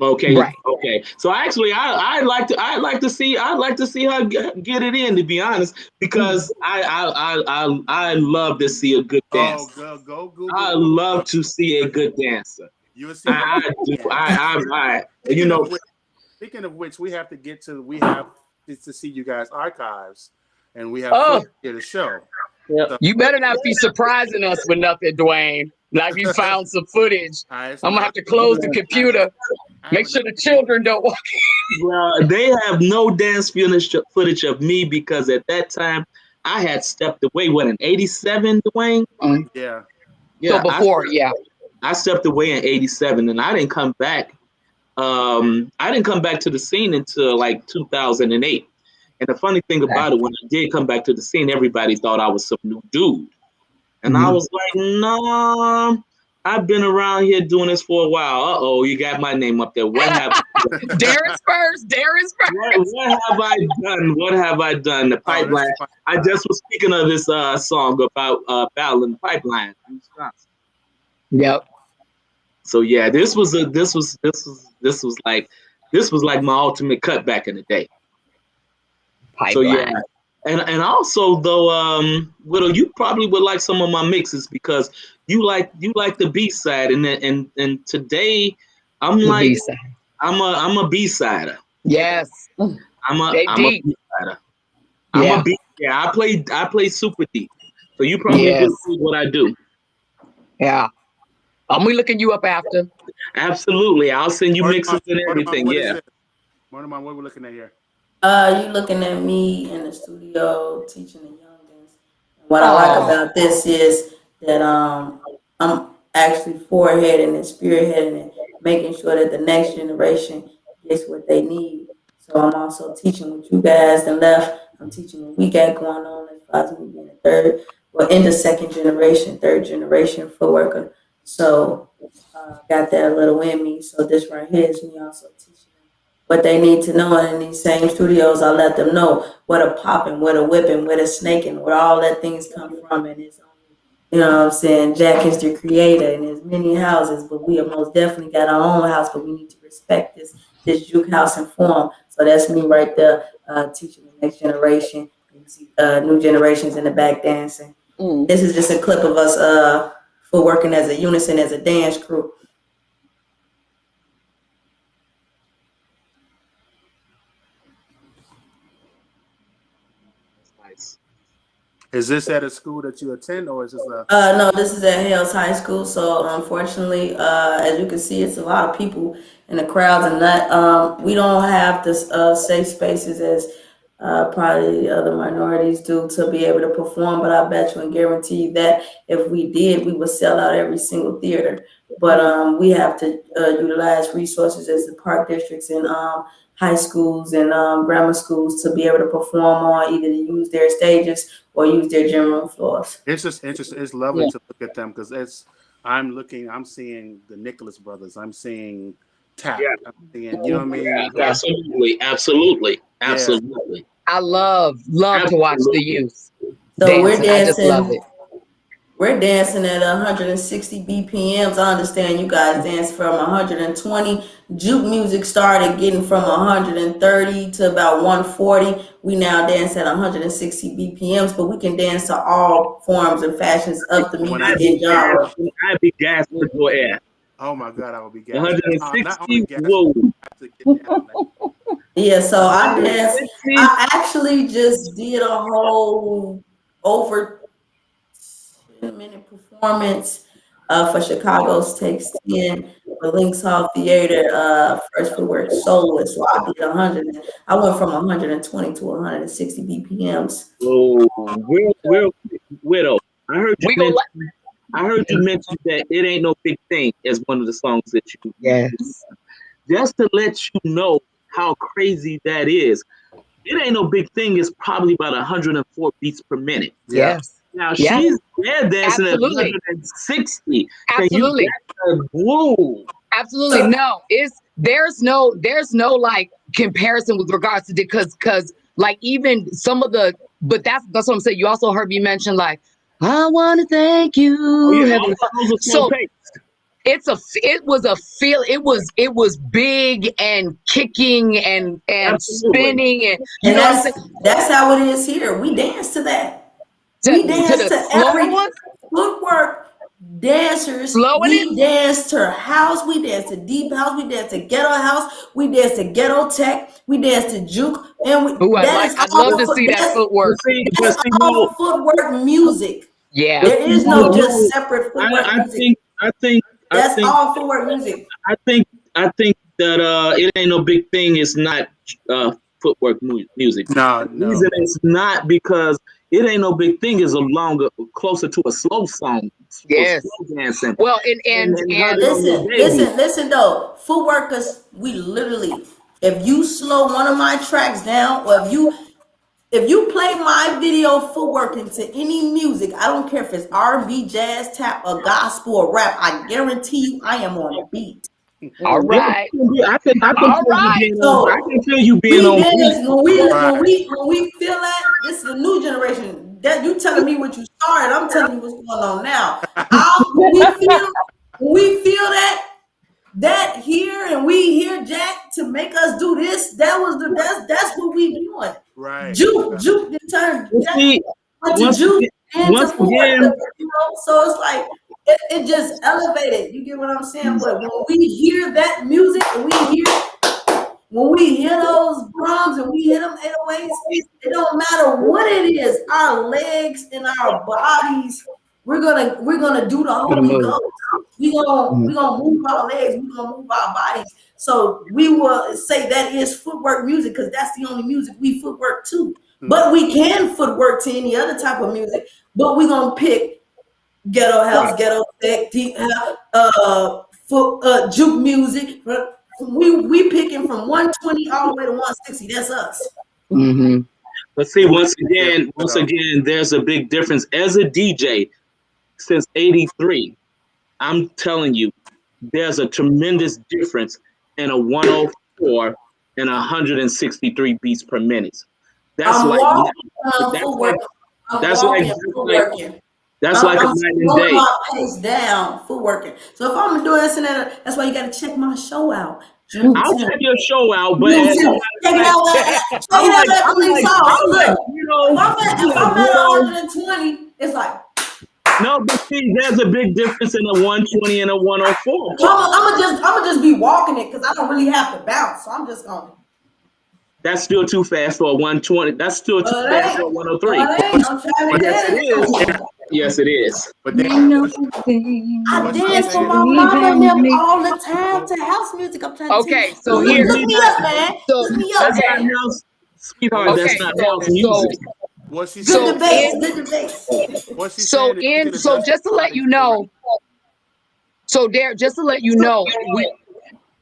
Okay, right. Okay. So actually, I'd like to see her get it in. To be honest, because I love to see a good dancer. Oh, go Google. I love to see a good dancer. You will see. You know. Speaking of which, we have to see you guys' archives, and we have here to show. Yep. So, you better not be surprising us with nothing, Duane. Like you found some footage. I'm gonna have to close the computer. Make sure the children don't walk in. Well, they have no dance footage of me because at that time I had stepped away. What, in '87, Duane? Yeah. So before, I stepped away in '87, and I didn't come back I didn't come back to the scene until like 2008. And the funny thing about it, when I did come back to the scene, everybody thought I was some new dude. And I was like, no, I've been around here doing this for a while. Uh-oh, you got my name up there. What have Darryn's first. What have I done? What have I done? The pipeline. I just was speaking of this song about battling the pipeline. Yep. So yeah, this was like my ultimate cut back in the day. Pipeline. So yeah. And also though, Widow, you probably would like some of my mixes because you like the B side, and today I'm The like B-side. I'm a B sider. Yes. I'm a deep. B sider. Yeah. I play super deep. So you probably would see what I do. Yeah. I'm looking you up after. Absolutely, I'll send you mixes and everything. Yeah. Murdamommy, what we're looking at here? You looking at me in the studio teaching the youngins. What I like about this is that I'm actually foreheading and spearheading and making sure that the next generation gets what they need. So I'm also teaching what you guys and left. I'm teaching what we got going on as far as me being in the second generation, third generation footworker. So got that a little in me. So this right here is me also teaching what they need to know. And in these same studios, I let them know what a popping, what a whipping, what a snaking, where all that things come from. And it's only, you know what I'm saying, Jack is the creator, and there's many houses, but we have most definitely got our own house, but we need to respect this juke house and form. So that's me right there, teaching the next generation. You see new generations in the back dancing. This is just a clip of us for working as a unison, as a dance crew. Nice. Is this at a school that you attend, or is this a? No, this is at Hales High School. So unfortunately, as you can see, it's a lot of people in the crowds, and that we don't have this safe spaces as probably the other minorities do to be able to perform. But I bet you and guarantee you that if we did, we would sell out every single theater. But we have to utilize resources as the park districts and high schools and grammar schools to be able to perform on, either to use their stages or use their gym room floors. It's just interesting. It's lovely to look at them because I'm seeing the Nicholas brothers. I'm seeing Tap. Yeah. I'm seeing, you know what I mean? Absolutely. I love to watch the youth. So dancing. we're dancing. I just love it. We're dancing at 160 BPMs. I understand you guys dance from 120. Juke music started getting from 130 to about 140. We now dance at 160 BPMs, but we can dance to all forms and fashions of the music and genre. I'd be gassed with your air. Oh my God, I would be gassed. 160. Whoa. Yeah, so I dance. I actually just did a whole over 10-minute performance for Chicago's Takes 10, the Lynx Hall Theater, first footwork soloist. So I did 100. I went from 120 to 160 BPMs. Oh, real Widow. I heard you mention that It Ain't No Big Thing as one of the songs that you. Yes. Just to let you know how crazy that is. It Ain't No Big Thing is probably about 104 beats per minute. Yes. Now she's there dancing at 160. Absolutely. Whoa. Absolutely. No, there's no like comparison with regards to because like even some of the, but that's what I'm saying. You also heard me mention like, I want to thank you. So it was big and kicking and spinning and you know that's how it is here. We dance to that. We dance to every footwork dancers. We dance to house. We dance to deep house. We dance to ghetto house. We dance to ghetto tech. We dance to juke. And I'd love to see that footwork. That's all footwork music. Yeah, there is no just separate footwork music. I think that's all footwork music. I think that It Ain't No Big Thing is not footwork music. No. The reason it's not because It Ain't No Big Thing is closer to a slow song. Yes. Slow dancing. Well, and Listen though, footworkers, we literally, if you slow one of my tracks down, or if you play my video footworking to any music, I don't care if it's R&B, jazz, tap, or gospel or rap, I guarantee you I am on beat. All right. I can feel you being on beat. When we feel that, this is the new generation. That you telling me what you started, I'm telling you what's going on now. When we feel that here, and we hear Jack to make us do this, that's what we doing. Right. Juke the turn. So it's like it just elevated. You get what I'm saying? But when we hear that music, and when we hear those drums and we hear them 808s, it don't matter what it is. Our legs and our bodies, we're gonna do the Holy Ghost. We're gonna move our legs. We're gonna move our bodies. So we will say that is footwork music because that's the only music we footwork to. But we can footwork to any other type of music. But we're gonna pick ghetto house, ghetto tech, deep house, juke music. We picking from 120 all the way to 160. That's us. Mm-hmm. But see, once again, there's a big difference. As a DJ, since '83, I'm telling you, there's a tremendous difference in a 104 and 163 beats per minute. That's I'm like I'm a night and day. my pace down, footworking. So if I'm doing this and that's why you got to check my show out. I'll check your show out, but check it out. If I'm at 120, it's like. No, but see, there's a big difference in a 120 and a 104. I'm gonna just be walking it because I don't really have to bounce. So I'm just going. That's still too fast for a 120. That's still too fast for a 103. Yes, it is. Yes, it is. But then, I dance for my mama and them all the time to house music. I'm trying to okay, tell you. so here, look me up, man. Look me up. That's not house, sweetheart. That's not house music. Good debate. So just to let you know, Darryn, just to let you know,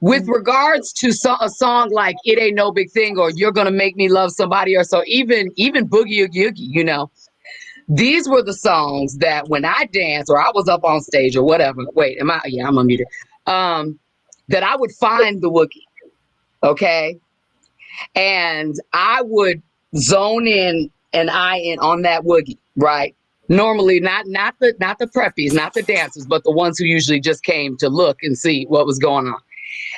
with regards to a song like "It Ain't No Big Thing" or "You're Gonna Make Me Love Somebody," or so even "Boogie Oogie Oogie," these were the songs that when I danced or I was up on stage or whatever. Wait, am I? Yeah, I'm unmuted. That I would find the Woogie, okay, and I would zone in and on that Woogie, right? Normally, not the preppies, not the dancers, but the ones who usually just came to look and see what was going on.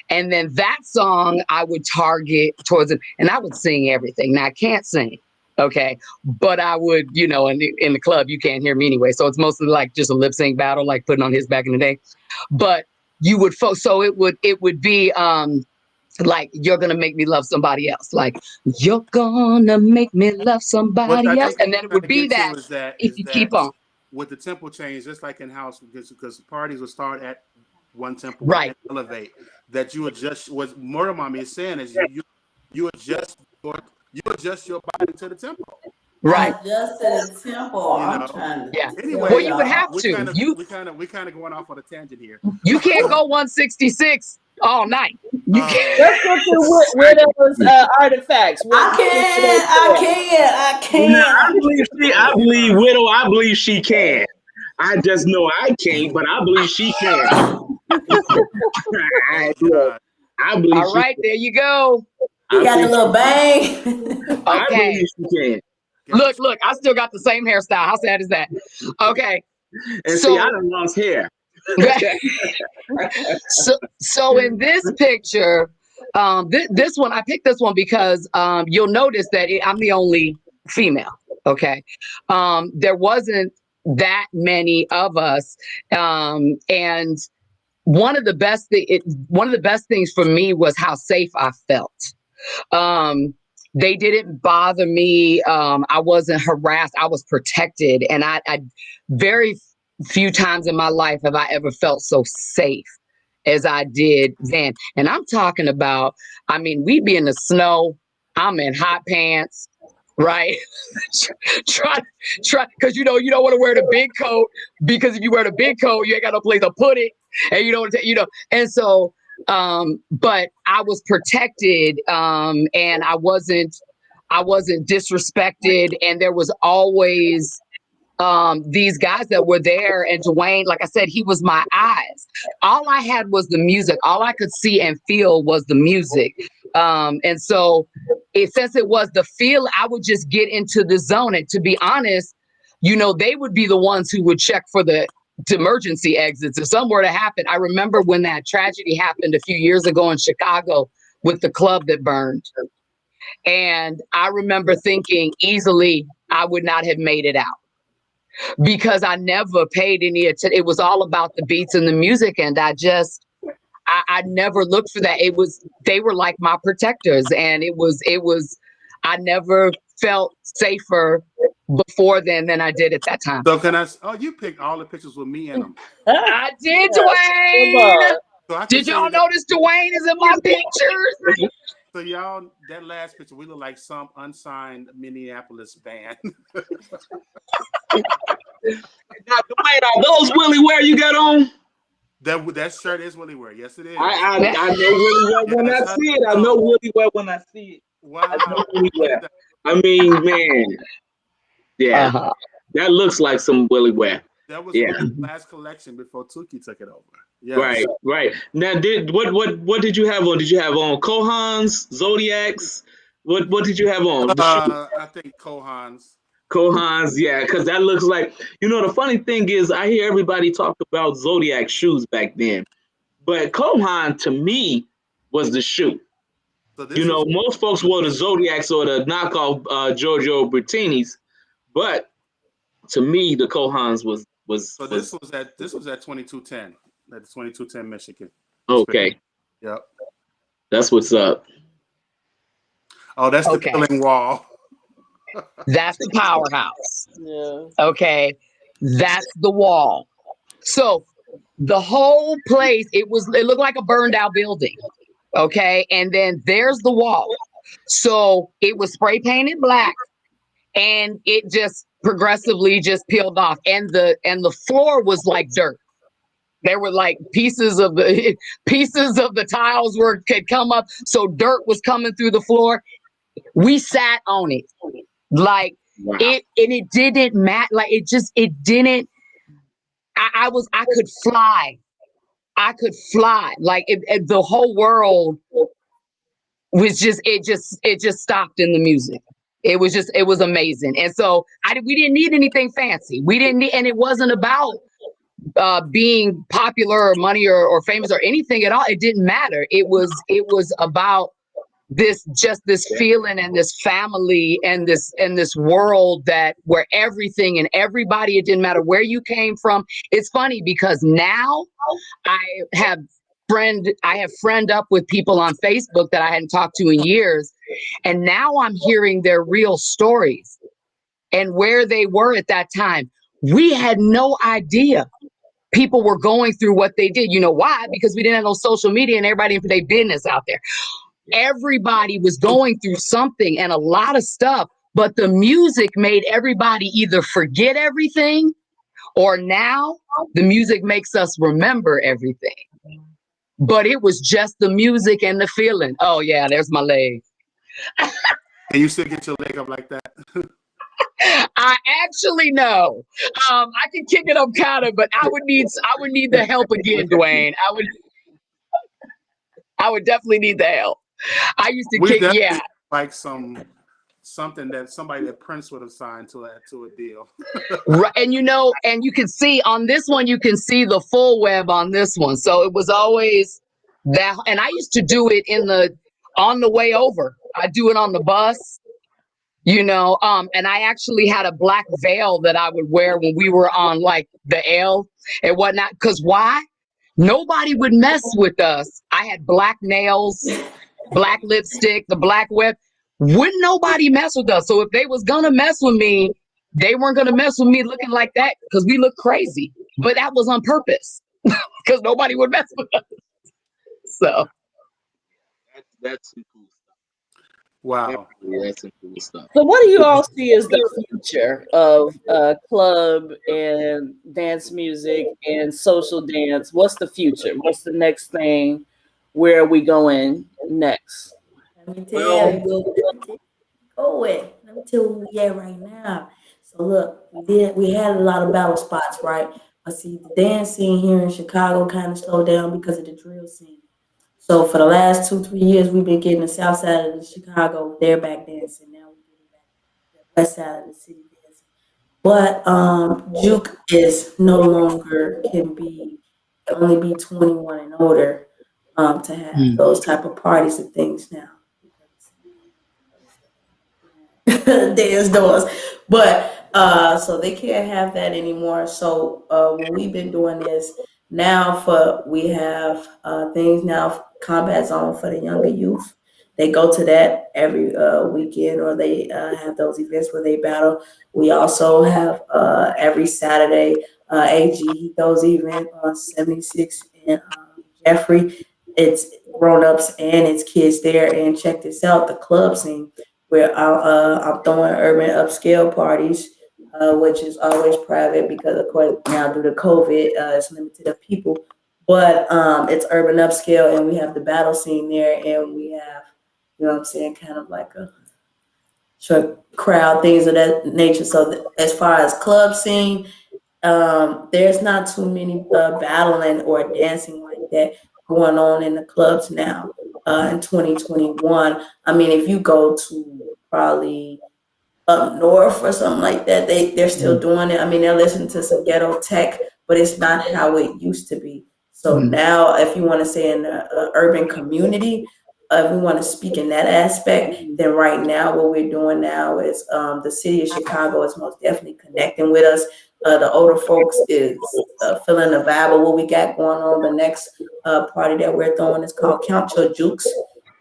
And then that song I would target towards it, and I would sing everything. Now I can't sing, okay, but I would, in the club you can't hear me anyway, so it's mostly like just a lip sync battle, like putting on His back in the day. But you would so it would be like "You're Gonna Make Me Love Somebody Else," like "You're gonna make me love somebody else," and then it would be that if you keep on with the tempo change, just like in house, because parties will start at one tempo, right, and elevate. That you adjust. What Murdamommy is saying is you adjust your body to the tempo. Right. Just the tempo. I'm trying to. Yeah. Anyway, well, you would have we to. We kind of going off on a tangent here. You can't go 166 all night. You can't. Let's go to Widow's artifacts. I can't. I believe Widow. I believe she can. I just know I can't, but I believe she can. I believe. All right, there you go. You got a little bang. I believe she can. Look, I still got the same hairstyle. How sad is that? Okay. And see, I done lost hair. so in this picture, this one, I picked this one because you'll notice that I'm the only female. Okay. There wasn't that many of us. And one of the best things for me was how safe I felt. They didn't bother me. I wasn't harassed. I was protected. And I very few times in my life have I ever felt so safe as I did then. And I'm talking about, we'd be in the snow. I'm in hot pants, right? try, because you don't want to wear the big coat, because if you wear the big coat, you ain't got no place to put it, and and so, but I was protected, and I wasn't disrespected, and there was always these guys that were there, and Duane, like I said, he was my eyes. All I had was the music. All I could see and feel was the music. And so since it was the feel, I would just get into the zone. And to be honest, they would be the ones who would check for the emergency exits if something were to happen. I remember when that tragedy happened a few years ago in Chicago with the club that burned. And I remember thinking easily I would not have made it out, because I never paid any attention. It was all about the beats and the music. And I never looked for that. They were like my protectors. And I never felt safer before then than I did at that time. So you picked all the pictures with me in them. I did, Duane. So did y'all notice Duane is in my pictures? So y'all, that last picture, we look like some unsigned Minneapolis band. Now, Duane, are those Willie Ware you got on? That shirt is Willie Ware. Yes, it is. I know Willie Ware when I see it. I know Willie Ware when I see it. Wow. I mean, man. Yeah. That looks like some Willie Ware. That was Willie's last collection before Tukey took it over. Yes. Right. Now, what did you have on? Did you have on Kohans, Zodiacs? What did you have on? I think Kohans. Kohans, yeah, because that looks like, the funny thing is I hear everybody talk about Zodiac shoes back then, but Kohan to me was the shoe. So most folks wore the Zodiacs or the knockoff Giorgio Bertinis, but to me the Kohans was. So this was at 2210, at 2210 Michigan. Okay. Yep. That's what's up. Oh, that's the killing wall. That's the powerhouse. Yeah. Okay. That's the wall. So the whole place, it looked like a burned out building. Okay. And then there's the wall. So it was spray painted black, and it just progressively just peeled off. And the floor was like dirt. There were like pieces of the tiles could come up. So dirt was coming through the floor. We sat on it. Like it didn't matter. Like it didn't. I could fly. I could fly. Like the whole world was just stopped in the music. It was amazing. And so we didn't need anything fancy. We didn't need, and it wasn't about being popular or money or famous or anything at all. It didn't matter. It was about this feeling and this family and this world where everything and everybody, it didn't matter where you came from. It's funny because now I have friend up with people on Facebook that I hadn't talked to in years, and now I'm hearing their real stories and where they were at that time. We had no idea people were going through what they did. You know why? Because we didn't have no social media and everybody for their business out there. Everybody was going through something and a lot of stuff, but the music made everybody either forget everything, or now the music makes us remember everything. But it was just the music and the feeling. Oh yeah, there's my leg. Can you still get your leg up like that? I actually know. I can kick it up kind of, but I would need the help again, Duane. I would definitely need the help. I used to kick, like something that somebody that Prince would have signed to a deal. Right, and you can see on this one, you can see the full web on this one. So it was always that, and I used to do it on the way over. I do it on the bus, and I actually had a black veil that I would wear when we were on like the L and whatnot. Because why? Nobody would mess with us. I had black nails, black lipstick, the black web. Wouldn't nobody mess with us. So if they was gonna mess with me, they weren't gonna mess with me looking like that because we look crazy. But that was on purpose because nobody would mess with us. So that's some cool stuff. Wow. Yeah, that's some cool stuff. So what do you all see as the future of club and dance music and social dance? What's the future? What's the next thing? Where are we going next? Let me tell you, let me tell you where we at right now. So look, we had a lot of battle spots, right? But see, the dance scene here in Chicago kind of slowed down because of the drill scene. So for the last 2-3 years, we've been getting the south side of the Chicago, they're back dancing. Now we're getting back the west side of the city dancing. But juke is no longer can only be 21 and older to have those type of parties and things now. Dance doors. But so they can't have that anymore. So what we've been doing is now we have things now, combat zone for the younger youth. They go to that every weekend, or they have those events where they battle. We also have every Saturday, AG, he throws event on 76 and Jeffrey. It's grown-ups and it's kids there. And check this out, the club scene where I'm throwing urban upscale parties, which is always private because, of course, now due to COVID, it's limited of people. But it's urban upscale, and we have the battle scene there, and we have, you know what I'm saying, kind of like a short crowd, things of that nature. So as far as club scene, there's not too many battling or dancing like that going on in the clubs now in 2021. I mean, if you go to probably up north or something like that, they're still doing it. I mean, they're listening to some ghetto tech, but it's not how it used to be. So now, if you want to say in the urban community, if we want to speak in that aspect, then right now what we're doing now is the city of Chicago is most definitely connecting with us. The older folks is feeling the vibe of what we got going on. The next party that we're throwing is called Count Your Jukes.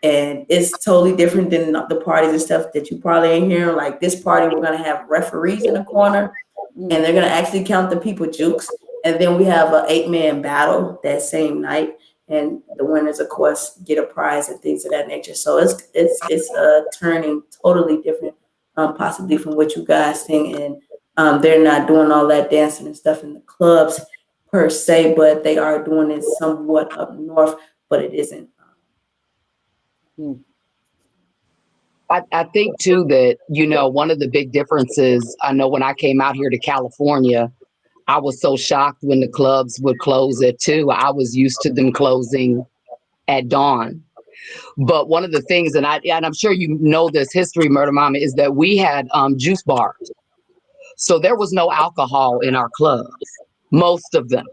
And it's totally different than the parties and stuff that you probably ain't hearing. Like this party, we're going to have referees in the corner, and they're going to actually count the people jukes. And then we have an 8-man battle that same night. And the winners, of course, get a prize and things of that nature. So it's turning totally different, possibly from what you guys think. And they're not doing all that dancing and stuff in the clubs per se, but they are doing it somewhat up north, but it isn't. I think too that, you know, one of the big differences, I know when I came out here to California, I was so shocked when the clubs would close at 2. I was used to them closing at dawn. But one of the things, and I'm sure you know this history, Murdamommy, is that we had juice bars. So there was no alcohol in our clubs, most of them,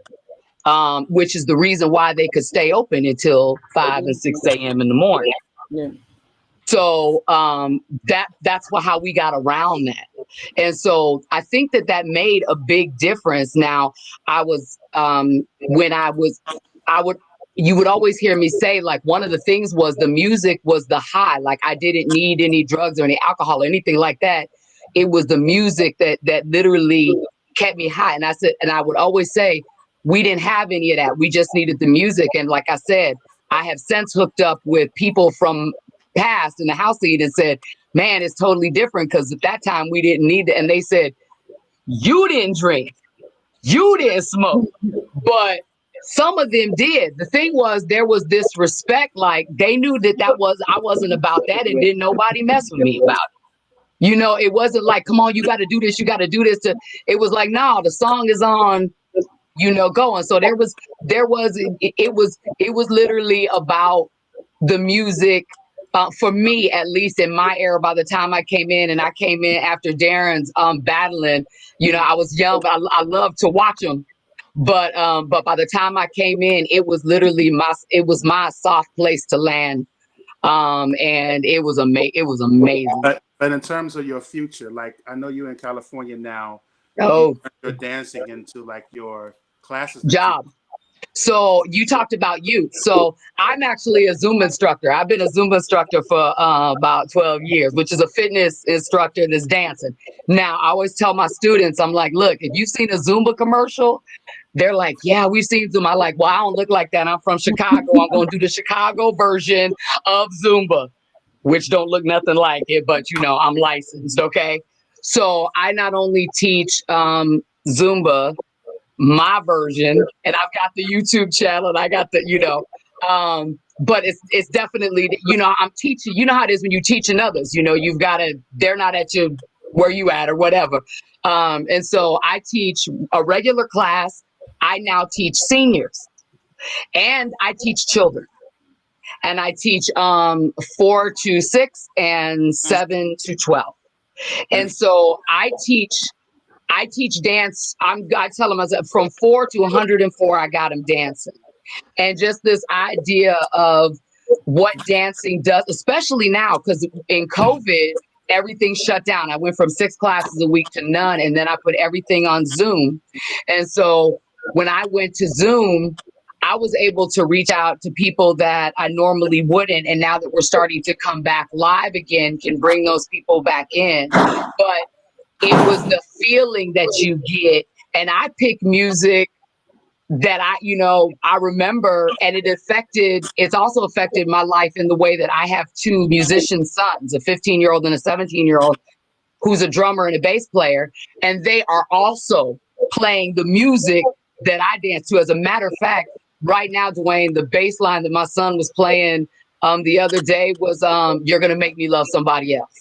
which is the reason why they could stay open until 5 and 6 a.m. in the morning. Yeah. So that's how we got around that. And so I think that made a big difference. Now, you would always hear me say, like, one of the things was the music was the high. Like, I didn't need any drugs or any alcohol or anything like that. It was the music that literally kept me high. And I would always say, we didn't have any of that. We just needed the music. And like I said, I have since hooked up with people from past in the house lead and said, man, it's totally different because at that time we didn't need it. And they said, you didn't drink, you didn't smoke, but some of them did. The thing was, there was this respect, like they knew I wasn't about that, and didn't nobody mess with me about it. You know, it wasn't like, come on, you got to do this, you got to do this. It was like, no, the song is on, you know, going. So it was literally about the music. For me, at least in my era, by the time I came in, and I came in after Darryn's battling, you know, I was young, but I loved to watch him. But by the time I came in, it was literally my soft place to land, and it was amazing. But in terms of your future, like I know you're in California now. Oh, you're dancing into like your classes. Job. So you talked about youth. So I'm actually a Zumba instructor. I've been a Zumba instructor for about 12 years, which is a fitness instructor that's dancing. Now, I always tell my students, I'm like, look, if you've seen a Zumba commercial, they're like, yeah, we've seen Zumba. I'm like, well, I don't look like that. I'm from Chicago. I'm going to do the Chicago version of Zumba. which don't look nothing like it, but you know, I'm licensed, okay? So I not only teach Zumba, my version, and I've got the YouTube channel, and I got the, you know, but it's definitely, you know, I'm teaching, you know how it is when you're teaching others, you know, you've got to, they're not at your, where you at or whatever. And so I teach a regular class. I now teach seniors, and I teach children, and I teach 4 to 6 and 7 to 12. And so I teach dance. I tell them, I said, from 4 to 104, I got them dancing. And just this idea of what dancing does, especially now, because in COVID, everything shut down. I went from 6 classes a week to none, and then I put everything on Zoom. And so when I went to Zoom, I was able to reach out to people that I normally wouldn't. And now that we're starting to come back live again, can bring those people back in. But it was the feeling that you get. And I pick music that I remember, and it's also affected my life in the way that I have 2 musician sons, a 15-year-old and a 17-year-old, who's a drummer and a bass player. And they are also playing the music that I dance to. As a matter of fact, right now, Duane, the bass line that my son was playing the other day was "You're Gonna Make Me Love Somebody Else."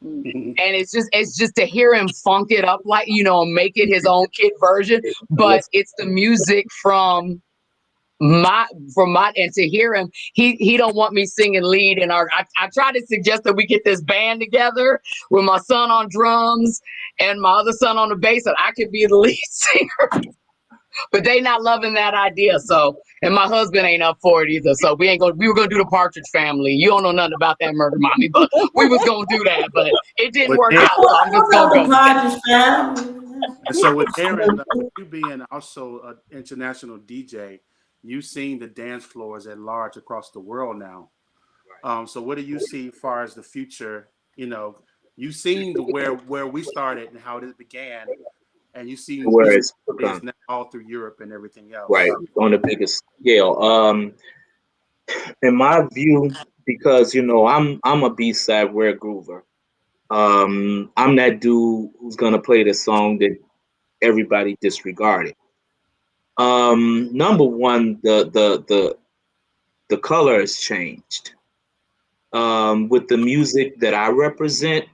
And it's just to hear him funk it up, like, you know, make it his own kid version, but it's the music from my, and to hear him, he don't want me singing lead in I try to suggest that we get this band together with my son on drums and my other son on the bass, and I could be the lead singer. But they not loving that idea. So, and my husband ain't up for it either. So we were gonna do the Partridge Family. You don't know nothing about that, Murdamommy, but we was gonna do that, but it didn't work out. So I'm just gonna go. Partridge Family. And so with Darryn, you being also an international DJ, you've seen the dance floors at large across the world now. So what do you see as far as the future? You know, you've seen where we started and how this began, and you see where it's now all through Europe and everything else. Right, on the biggest scale. In my view, because, you know, I'm a B-side rare groover. I'm that dude who's gonna play the song that everybody disregarded. Number one, the color has changed. With the music that I represent,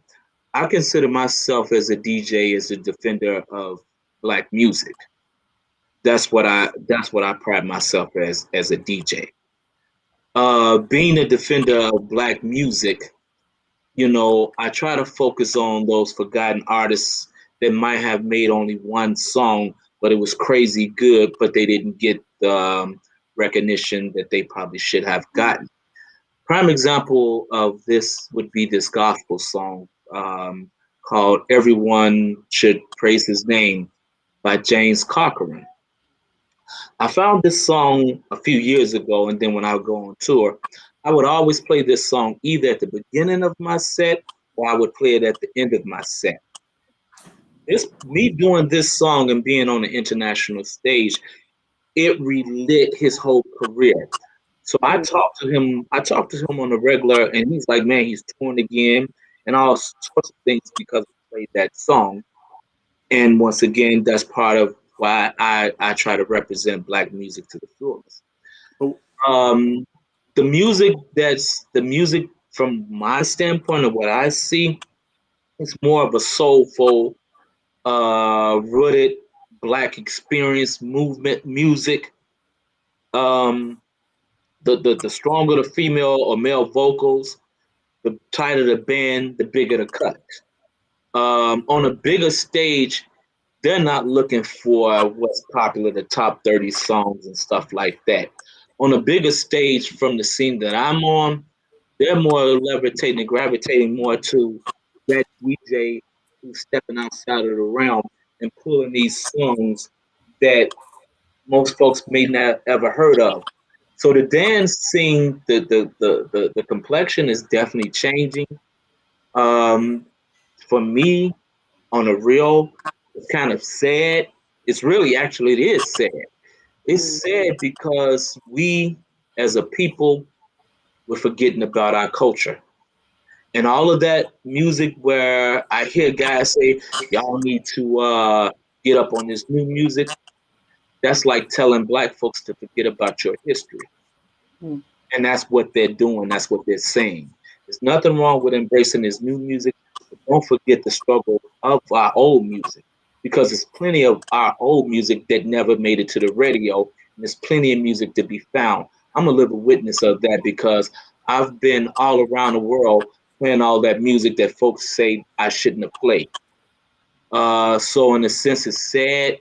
I consider myself as a DJ, as a defender of Black music. That's what I pride myself as a DJ. Being a defender of Black music, you know, I try to focus on those forgotten artists that might have made only one song, but it was crazy good, but they didn't get the recognition that they probably should have gotten. Prime example of this would be this gospel song called "Everyone Should Praise His Name" by James Corcoran. I found this song a few years ago, and then when I would go on tour, I would always play this song either at the beginning of my set or I would play it at the end of my set. Me doing this song and being on the international stage, it relit his whole career. So I talked to him on a regular, and he's like, man, he's touring again and all sorts of things because he played that song. And once again, that's part of why I try to represent Black music to the fullest. The music from my standpoint of what I see, it's more of a soulful, rooted Black experience movement music. The stronger the female or male vocals, the tighter the band, the bigger the cut. On a bigger stage, they're not looking for what's popular, the top 30 songs and stuff like that. On a bigger stage from the scene that I'm on, they're more levitating and gravitating more to that DJ who's stepping outside of the realm and pulling these songs that most folks may not ever heard of. So the dance scene, the complexion is definitely changing. For me, on a real, it's kind of sad. It is sad. It's sad because we, as a people, we're forgetting about our culture. And all of that music where I hear guys say, y'all need to get up on this new music, that's like telling Black folks to forget about your history. Mm. And that's what they're doing. That's what they're saying. There's nothing wrong with embracing this new music, but don't forget the struggle of our old music, because there's plenty of our old music that never made it to the radio, and there's plenty of music to be found. I'm a living witness of that because I've been all around the world playing all that music that folks say I shouldn't have played. So in a sense, it's sad,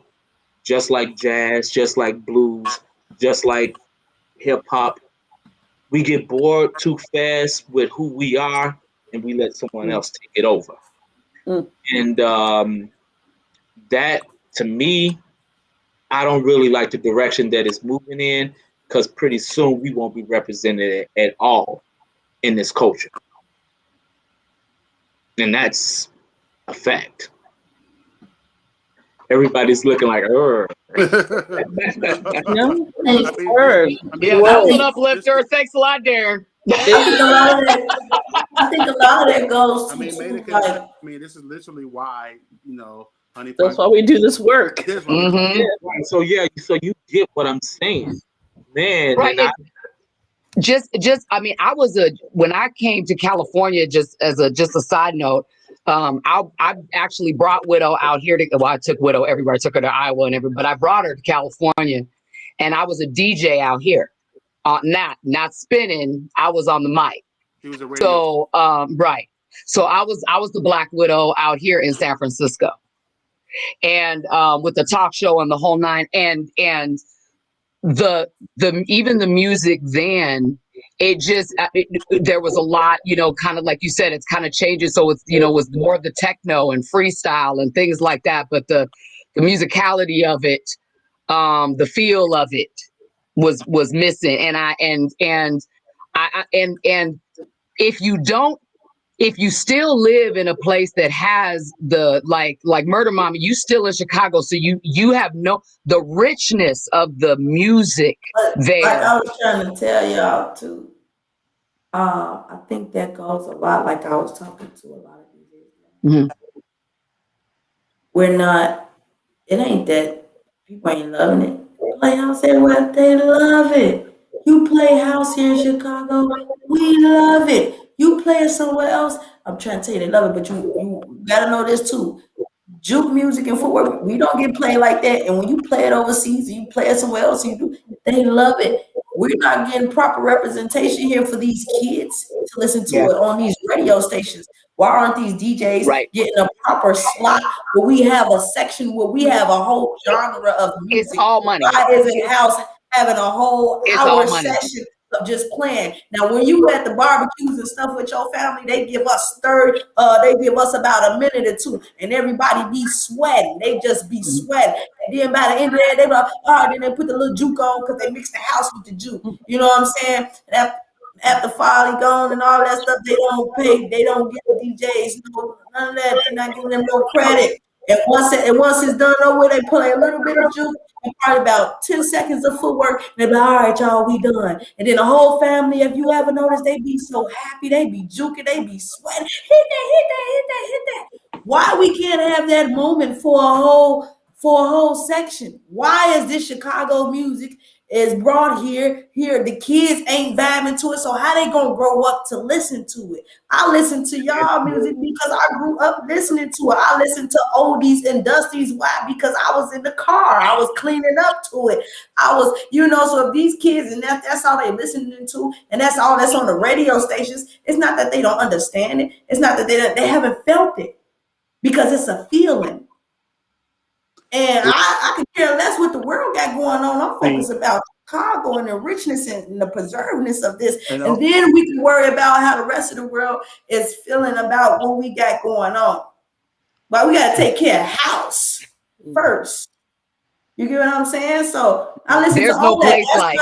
just like jazz, just like blues, just like hip hop. We get bored too fast with who we are, and we let someone else take it over. Mm. And that, to me, I don't really like the direction that it's moving in, because pretty soon we won't be represented at all in this culture. And that's a fact. Everybody's looking like, No? I mean, Word. Yeah, that was an uplifter. Thanks a lot, Darryn. I think a lot of that goes I to, mean, Meida like, I mean, this is literally why, Honey That's why we do this work. That's why we do Mhm. it. right. So yeah, so you get what I'm saying, man. Right. And I mean, when I came to California, just a side note, I actually brought Widow out here I took Widow everywhere. I took her to Iowa and everywhere, but I brought her to California, and I was a DJ out here, not spinning. I was on the mic. He was a radio. So, right. So I was the Black Widow out here in San Francisco, and with the talk show and the whole nine, and the even the music then, there was a lot, kind of like you said, it's kind of changing. So it's, was more the techno and freestyle and things like that. But the musicality of it, the feel of it was missing. And if you still live in a place that has the like Murdamommy, you still in Chicago, so you have the richness of the music there. Like I was trying to tell y'all too. I think that goes a lot. Like I was talking to a lot of DJs. Mhm. It ain't that people ain't loving it. Play house everywhere, they love it. You play house here in Chicago, we love it. You play it somewhere else, I'm trying to tell you they love it, but you gotta know this too. Juke music and footwork, we don't get played like that. And when you play it overseas, you play it somewhere else, they love it. We're not getting proper representation here for these kids to listen to it on these radio stations. Why aren't these DJs getting a proper slot where we have a section where we have a whole genre of music? It's all money. Why isn't house having a whole hour session of just playing? Now, when you at the barbecues and stuff with your family, they give us about a minute or two, and everybody be sweating. They just be sweating. And then by the end of that, they be like, then they put the little juke on because they mix the house with the juke. You know what I'm saying? And after Folly gone and all that stuff, they don't pay. They don't give the DJs none of that. They're not giving them no credit. And once it's done over, they play a little bit of juke and probably about 10 seconds of footwork. And they be like, all right, y'all, we done. And then the whole family, if you ever notice, they be so happy. They be juking. They be sweating. Hit that. Why we can't have that moment for a whole section? Why is this Chicago music is brought here? The kids ain't vibing to it, so how they gonna grow up to listen to it? I listen to y'all music because I grew up listening to it. I listen to oldies and dusties. Why? Because I was in the car, I was cleaning up to it. I was, so if these kids and that's all they listening to, and that's all that's on the radio stations, it's not that they don't understand it. It's not that they haven't felt it, because it's a feeling. And I could care less what the world got going on. I'm focused about Chicago and the richness and the preservedness of this. And then we can worry about how the rest of the world is feeling about what we got going on. But we got to take care of house first. You get what I'm saying? So I listen to all that.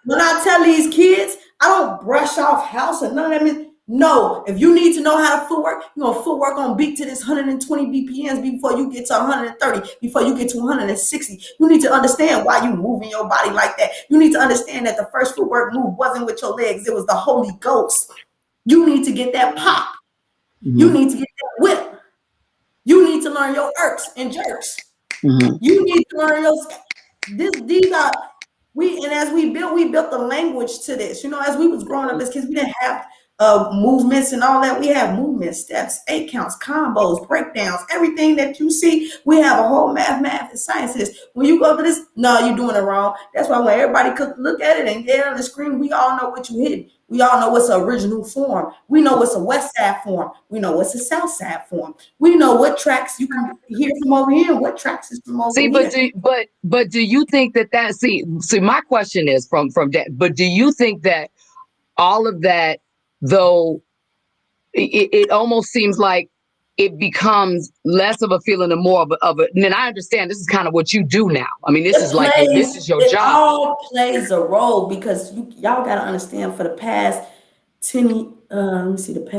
When I tell these kids, I don't brush off house or none of that. No, if you need to know how to footwork, you're going to footwork on beat to this 120 BPMs before you get to 130, before you get to 160. You need to understand why you moving your body like that. You need to understand that the first footwork move wasn't with your legs. It was the Holy Ghost. You need to get that pop. You need to get that whip. You need to learn your irks and jerks. You need to learn your these are and as we built the language to this. You know, as we was growing up as kids, we didn't have movements and all that. We have movements, steps, 8 counts, combos, breakdowns, everything that you see. We have a whole math and sciences. When you go to this, no, you're doing it wrong. That's why when everybody could look at it and get on the screen, we all know what you hit. We all know what's the original form. We know what's a west side form. We know what's a south side form. We know what tracks you can hear from over here and what tracks is from over here. But do you think that see my question is from that, but do you think that all of that, though, it almost seems like it becomes less of a feeling and more of a, and then I understand this is kind of what you do now. I mean, this is your job. It all plays a role because y'all got to understand for the past 10, let me see, for the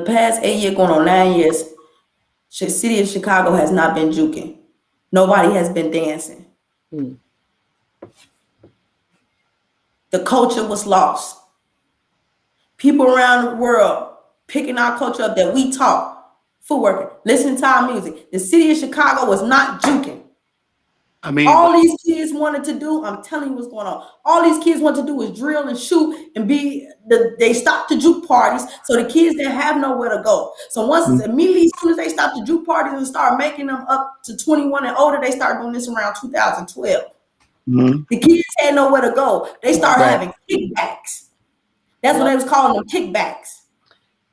past 8 years, going on 9 years, the city of Chicago has not been juking. Nobody has been dancing. The culture was lost. People around the world picking our culture up that we taught, footwork, listening to our music. The city of Chicago was not juking. I mean, all these kids wanted to do, I'm telling you what's going on. All these kids wanted to do was drill and shoot and they stopped the juke parties. So the kids didn't have nowhere to go. So immediately, as soon as they stopped the juke parties and started making them up to 21 and older, they started doing this around 2012. The kids had nowhere to go. They started having kickbacks. That's what they was calling them, kickbacks.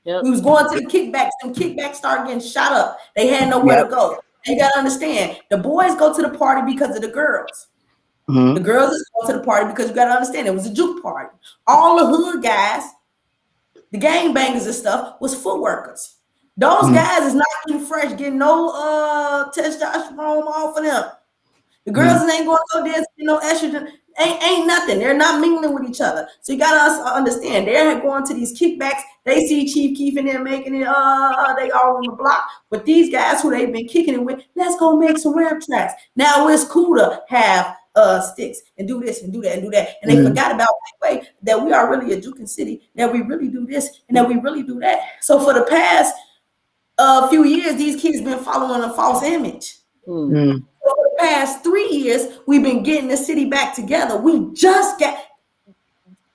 We was going to the kickbacks. Them kickbacks started getting shot up. They had nowhere to go. You got to understand, the boys go to the party because of the girls. The girls is going to the party because you got to understand it was a juke party. All the hood guys, the gangbangers and stuff, was footworkers. Those guys is not getting fresh, getting no testosterone off of them. The girls ain't going to go dance, no estrogen. Ain't nothing. They're not mingling with each other. So you gotta understand, they're going to these kickbacks. They see Chief Keef and them making it. They all on the block. But these guys who they've been kicking it with, let's go make some rap tracks. Now it's cool to have sticks and do this and do that and do that. And they forgot about the way that we are really a juking city. That we really do this and that we really do that. So for the past few years, these kids been following a false image. For the past 3 years, we've been getting the city back together. We just got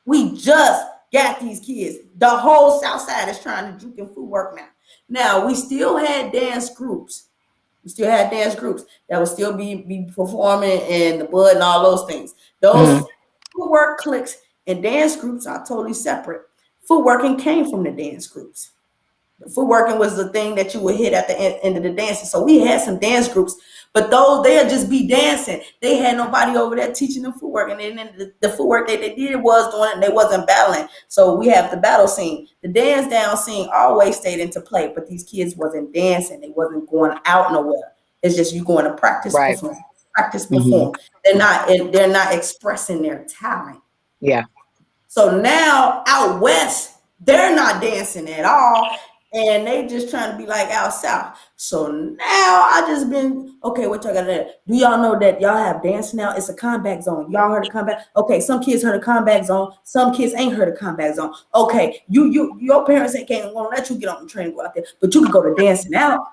these kids. The whole South Side is trying to juke and footwork now. Now, we still had dance groups. That would still be performing in the Bud and all those things. Those footwork cliques and dance groups are totally separate. Footworking came from the dance groups. The footworking was the thing that you would hit at the end of the dancing. So we had some dance groups, but those they'll just be dancing. They had nobody over there teaching them footwork, and then the footwork that they did was doing it, and they wasn't battling. So we have the battle scene. The dance down scene always stayed into play, but these kids wasn't dancing. They wasn't going out nowhere. It's just you going to practice, perform. They're not expressing their talent. Yeah. So now out west, they're not dancing at all. And they just trying to be like out south. So now I just been, okay, what y'all got to do? Do y'all know that y'all have dance now? It's a combat zone. Y'all heard of combat? Okay, some kids heard of combat zone. Some kids ain't heard of combat zone. Okay, your parents can't want to let you get on the train and go out there, but you can go to dancing out.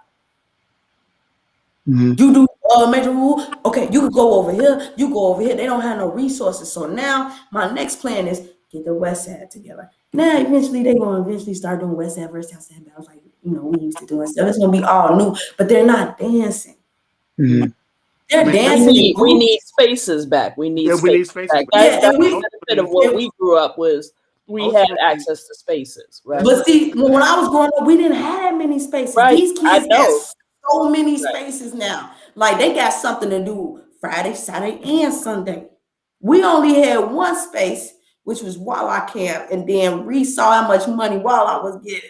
You do major rule. Okay, you can go over here. You go over here. They don't have no resources. So now my next plan is get the West Side together. Now, eventually, they're going to start doing West Side versus South Side battles like, we used to doing stuff. It's going to be all new, but they're not dancing. They're dancing. We need spaces back. We need spaces back. That's the benefit of what we grew up with. We had access to spaces, right? But see, when I was growing up, we didn't have that many spaces. Right. These kids got so many spaces now. Like, they got something to do Friday, Saturday, and Sunday. We only had one space, which was Walla Camp, and then Reese saw how much money Walla was getting.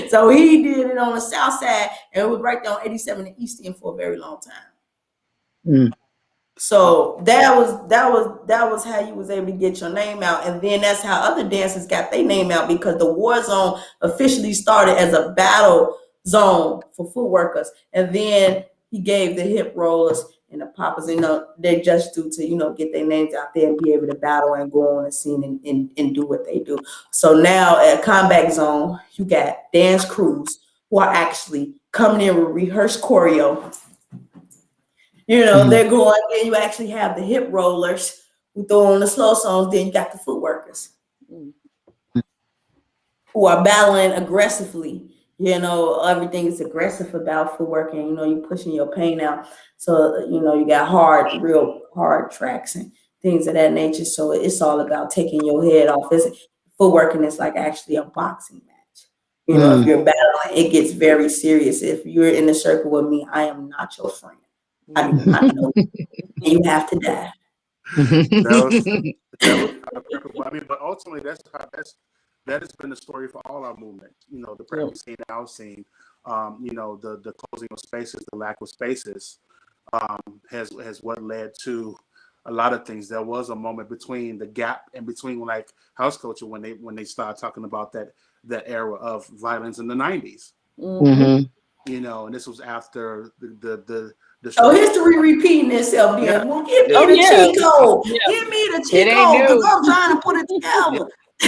So he did it on the south side, and it was right there on 87 and East End for a very long time. So that was how you was able to get your name out. And then that's how other dancers got their name out, because the war zone officially started as a battle zone for foot workers. And then he gave the hip rollers and the poppers, they just do to, get their names out there and be able to battle and go on the scene and do what they do. So now at Combat Zone, you got dance crews who are actually coming in with rehearsed choreo. They're going, then you actually have the hip rollers who throw on the slow songs, then you got the footworkers who are battling aggressively. Everything is aggressive about footwork, and you're pushing your pain out. So you got real hard tracks and things of that nature. So it's all about taking your head off. Footworking is like actually a boxing match. If you're battling, it gets very serious. If you're in the circle with me, I am not your friend. I do not know. You have to die. But ultimately, that has been the story for all our movements. The prepping scene, our scene, the closing of spaces, the lack of spaces, has what led to a lot of things. There was a moment between the gap and between like house culture when they started talking about that era of violence in the 90s. And this was after the history repeating itself. Then well, give me the cheat code. Give me the cheat code because I'm trying to put it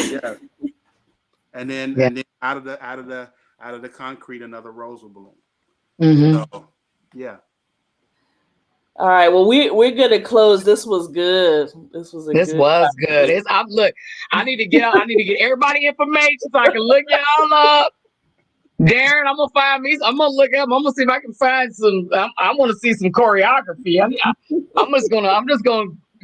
together. And then out of the concrete, another rose will bloom. So, yeah. All right. Well, we're gonna close. This was good. This was good. I need to get everybody information so I can look y'all up. Darryn, I'm gonna look up. I'm gonna see if I can find some. I want to see some choreography. I'm just gonna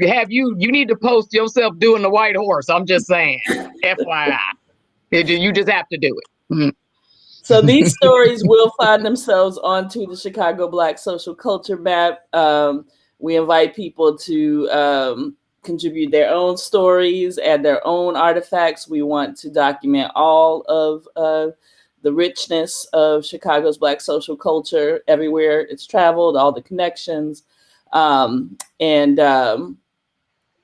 have you. You need to post yourself doing the white horse. I'm just saying, FYI, you just have to do it. So these stories will find themselves onto the Chicago Black Social Culture Map. We invite people to contribute their own stories and their own artifacts. We want to document all of the richness of Chicago's Black social culture everywhere it's traveled, all the connections.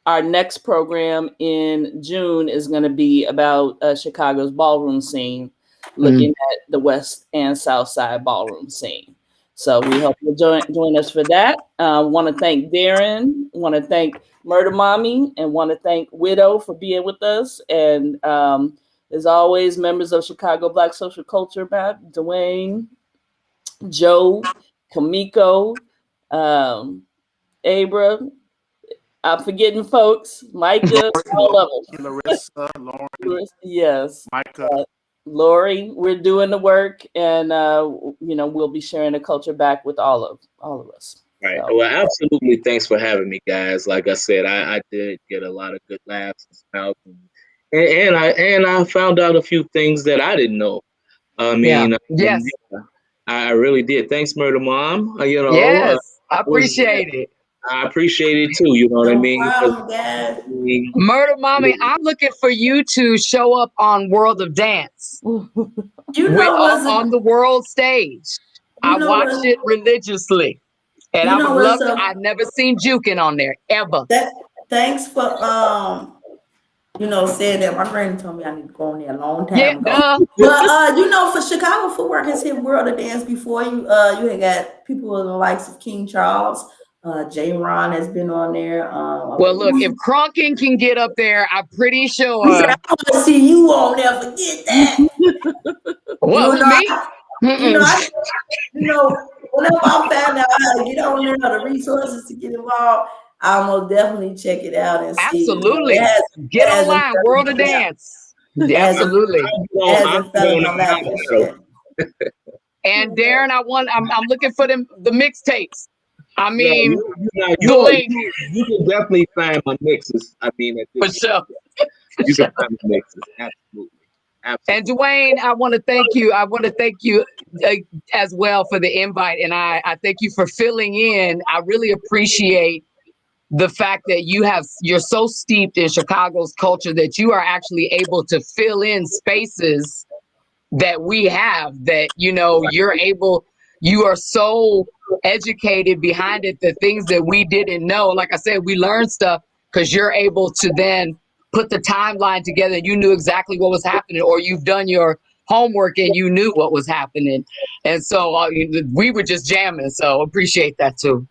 Our next program in June is going to be about Chicago's ballroom scene, looking at the West and South Side ballroom scene. So we hope you'll join us for that. Want to thank Darryn, want to thank Murdamommy, and want to thank Widow for being with us. And as always, members of Chicago Black Social Culture Map, Duane, Joe, Kamiko, Abra, I'm forgetting folks, Micah, all of them. Larissa, Lauren, yes, Micah, Lori. We're doing the work, and we'll be sharing the culture back with all of us. Right. So. Well, absolutely. Thanks for having me, guys. Like I said, I did get a lot of good laughs and smiles, and I found out a few things that I didn't know. Yes, I really did. Thanks, Murder Mom. Yes, I appreciate it. I appreciate it too. You know what I mean? Murdamommy, I'm looking for you to show up on World of Dance. On the world stage. I watched it religiously. And I would love to. I've never seen juking on there ever. Thanks for saying that. My granny told me I need to go on there a long time ago. But for Chicago Footwork has hit World of Dance before. You had got people in the likes of King Charles. J. Ron has been on there. Well, look, if Crunkin can get up there, I'm pretty sure. I want to see you on there. Forget that. What, me? Whenever I found out how to get on there, the resources to get involved, I'll most definitely check it out and see. Absolutely. Get online, World of Dance. Absolutely. And Darryn, I'm looking for the mixtapes. I mean, you can definitely find my mixes. I mean, for sure. You can find my mixes. Absolutely. And Duane, I want to thank you. As well for the invite. And I thank you for filling in. I really appreciate the fact that you're so steeped in Chicago's culture that you are actually able to fill in spaces that we have, that, you are so educated behind it, the things that we didn't know. Like I said, we learned stuff because you're able to then put the timeline together. You knew exactly what was happening, or you've done your homework and you knew what was happening. And so we were just jamming. So appreciate that too.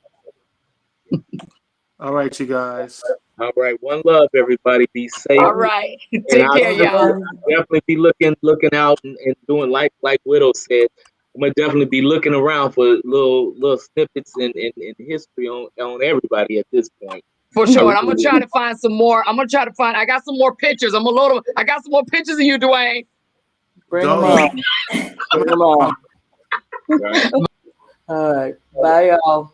All right, you guys. All right, one love, everybody. Be safe. All right. And Take I'll care, y'all. definitely be looking out and doing like Widow said. I'm gonna definitely be looking around for little snippets and history on everybody at this point. For sure. And I'm gonna try to find some more. I got some more pictures. I'm gonna load them. I got some more pictures of you, Duane. Bring them on. Bring them on. Right. All right. Bye, y'all.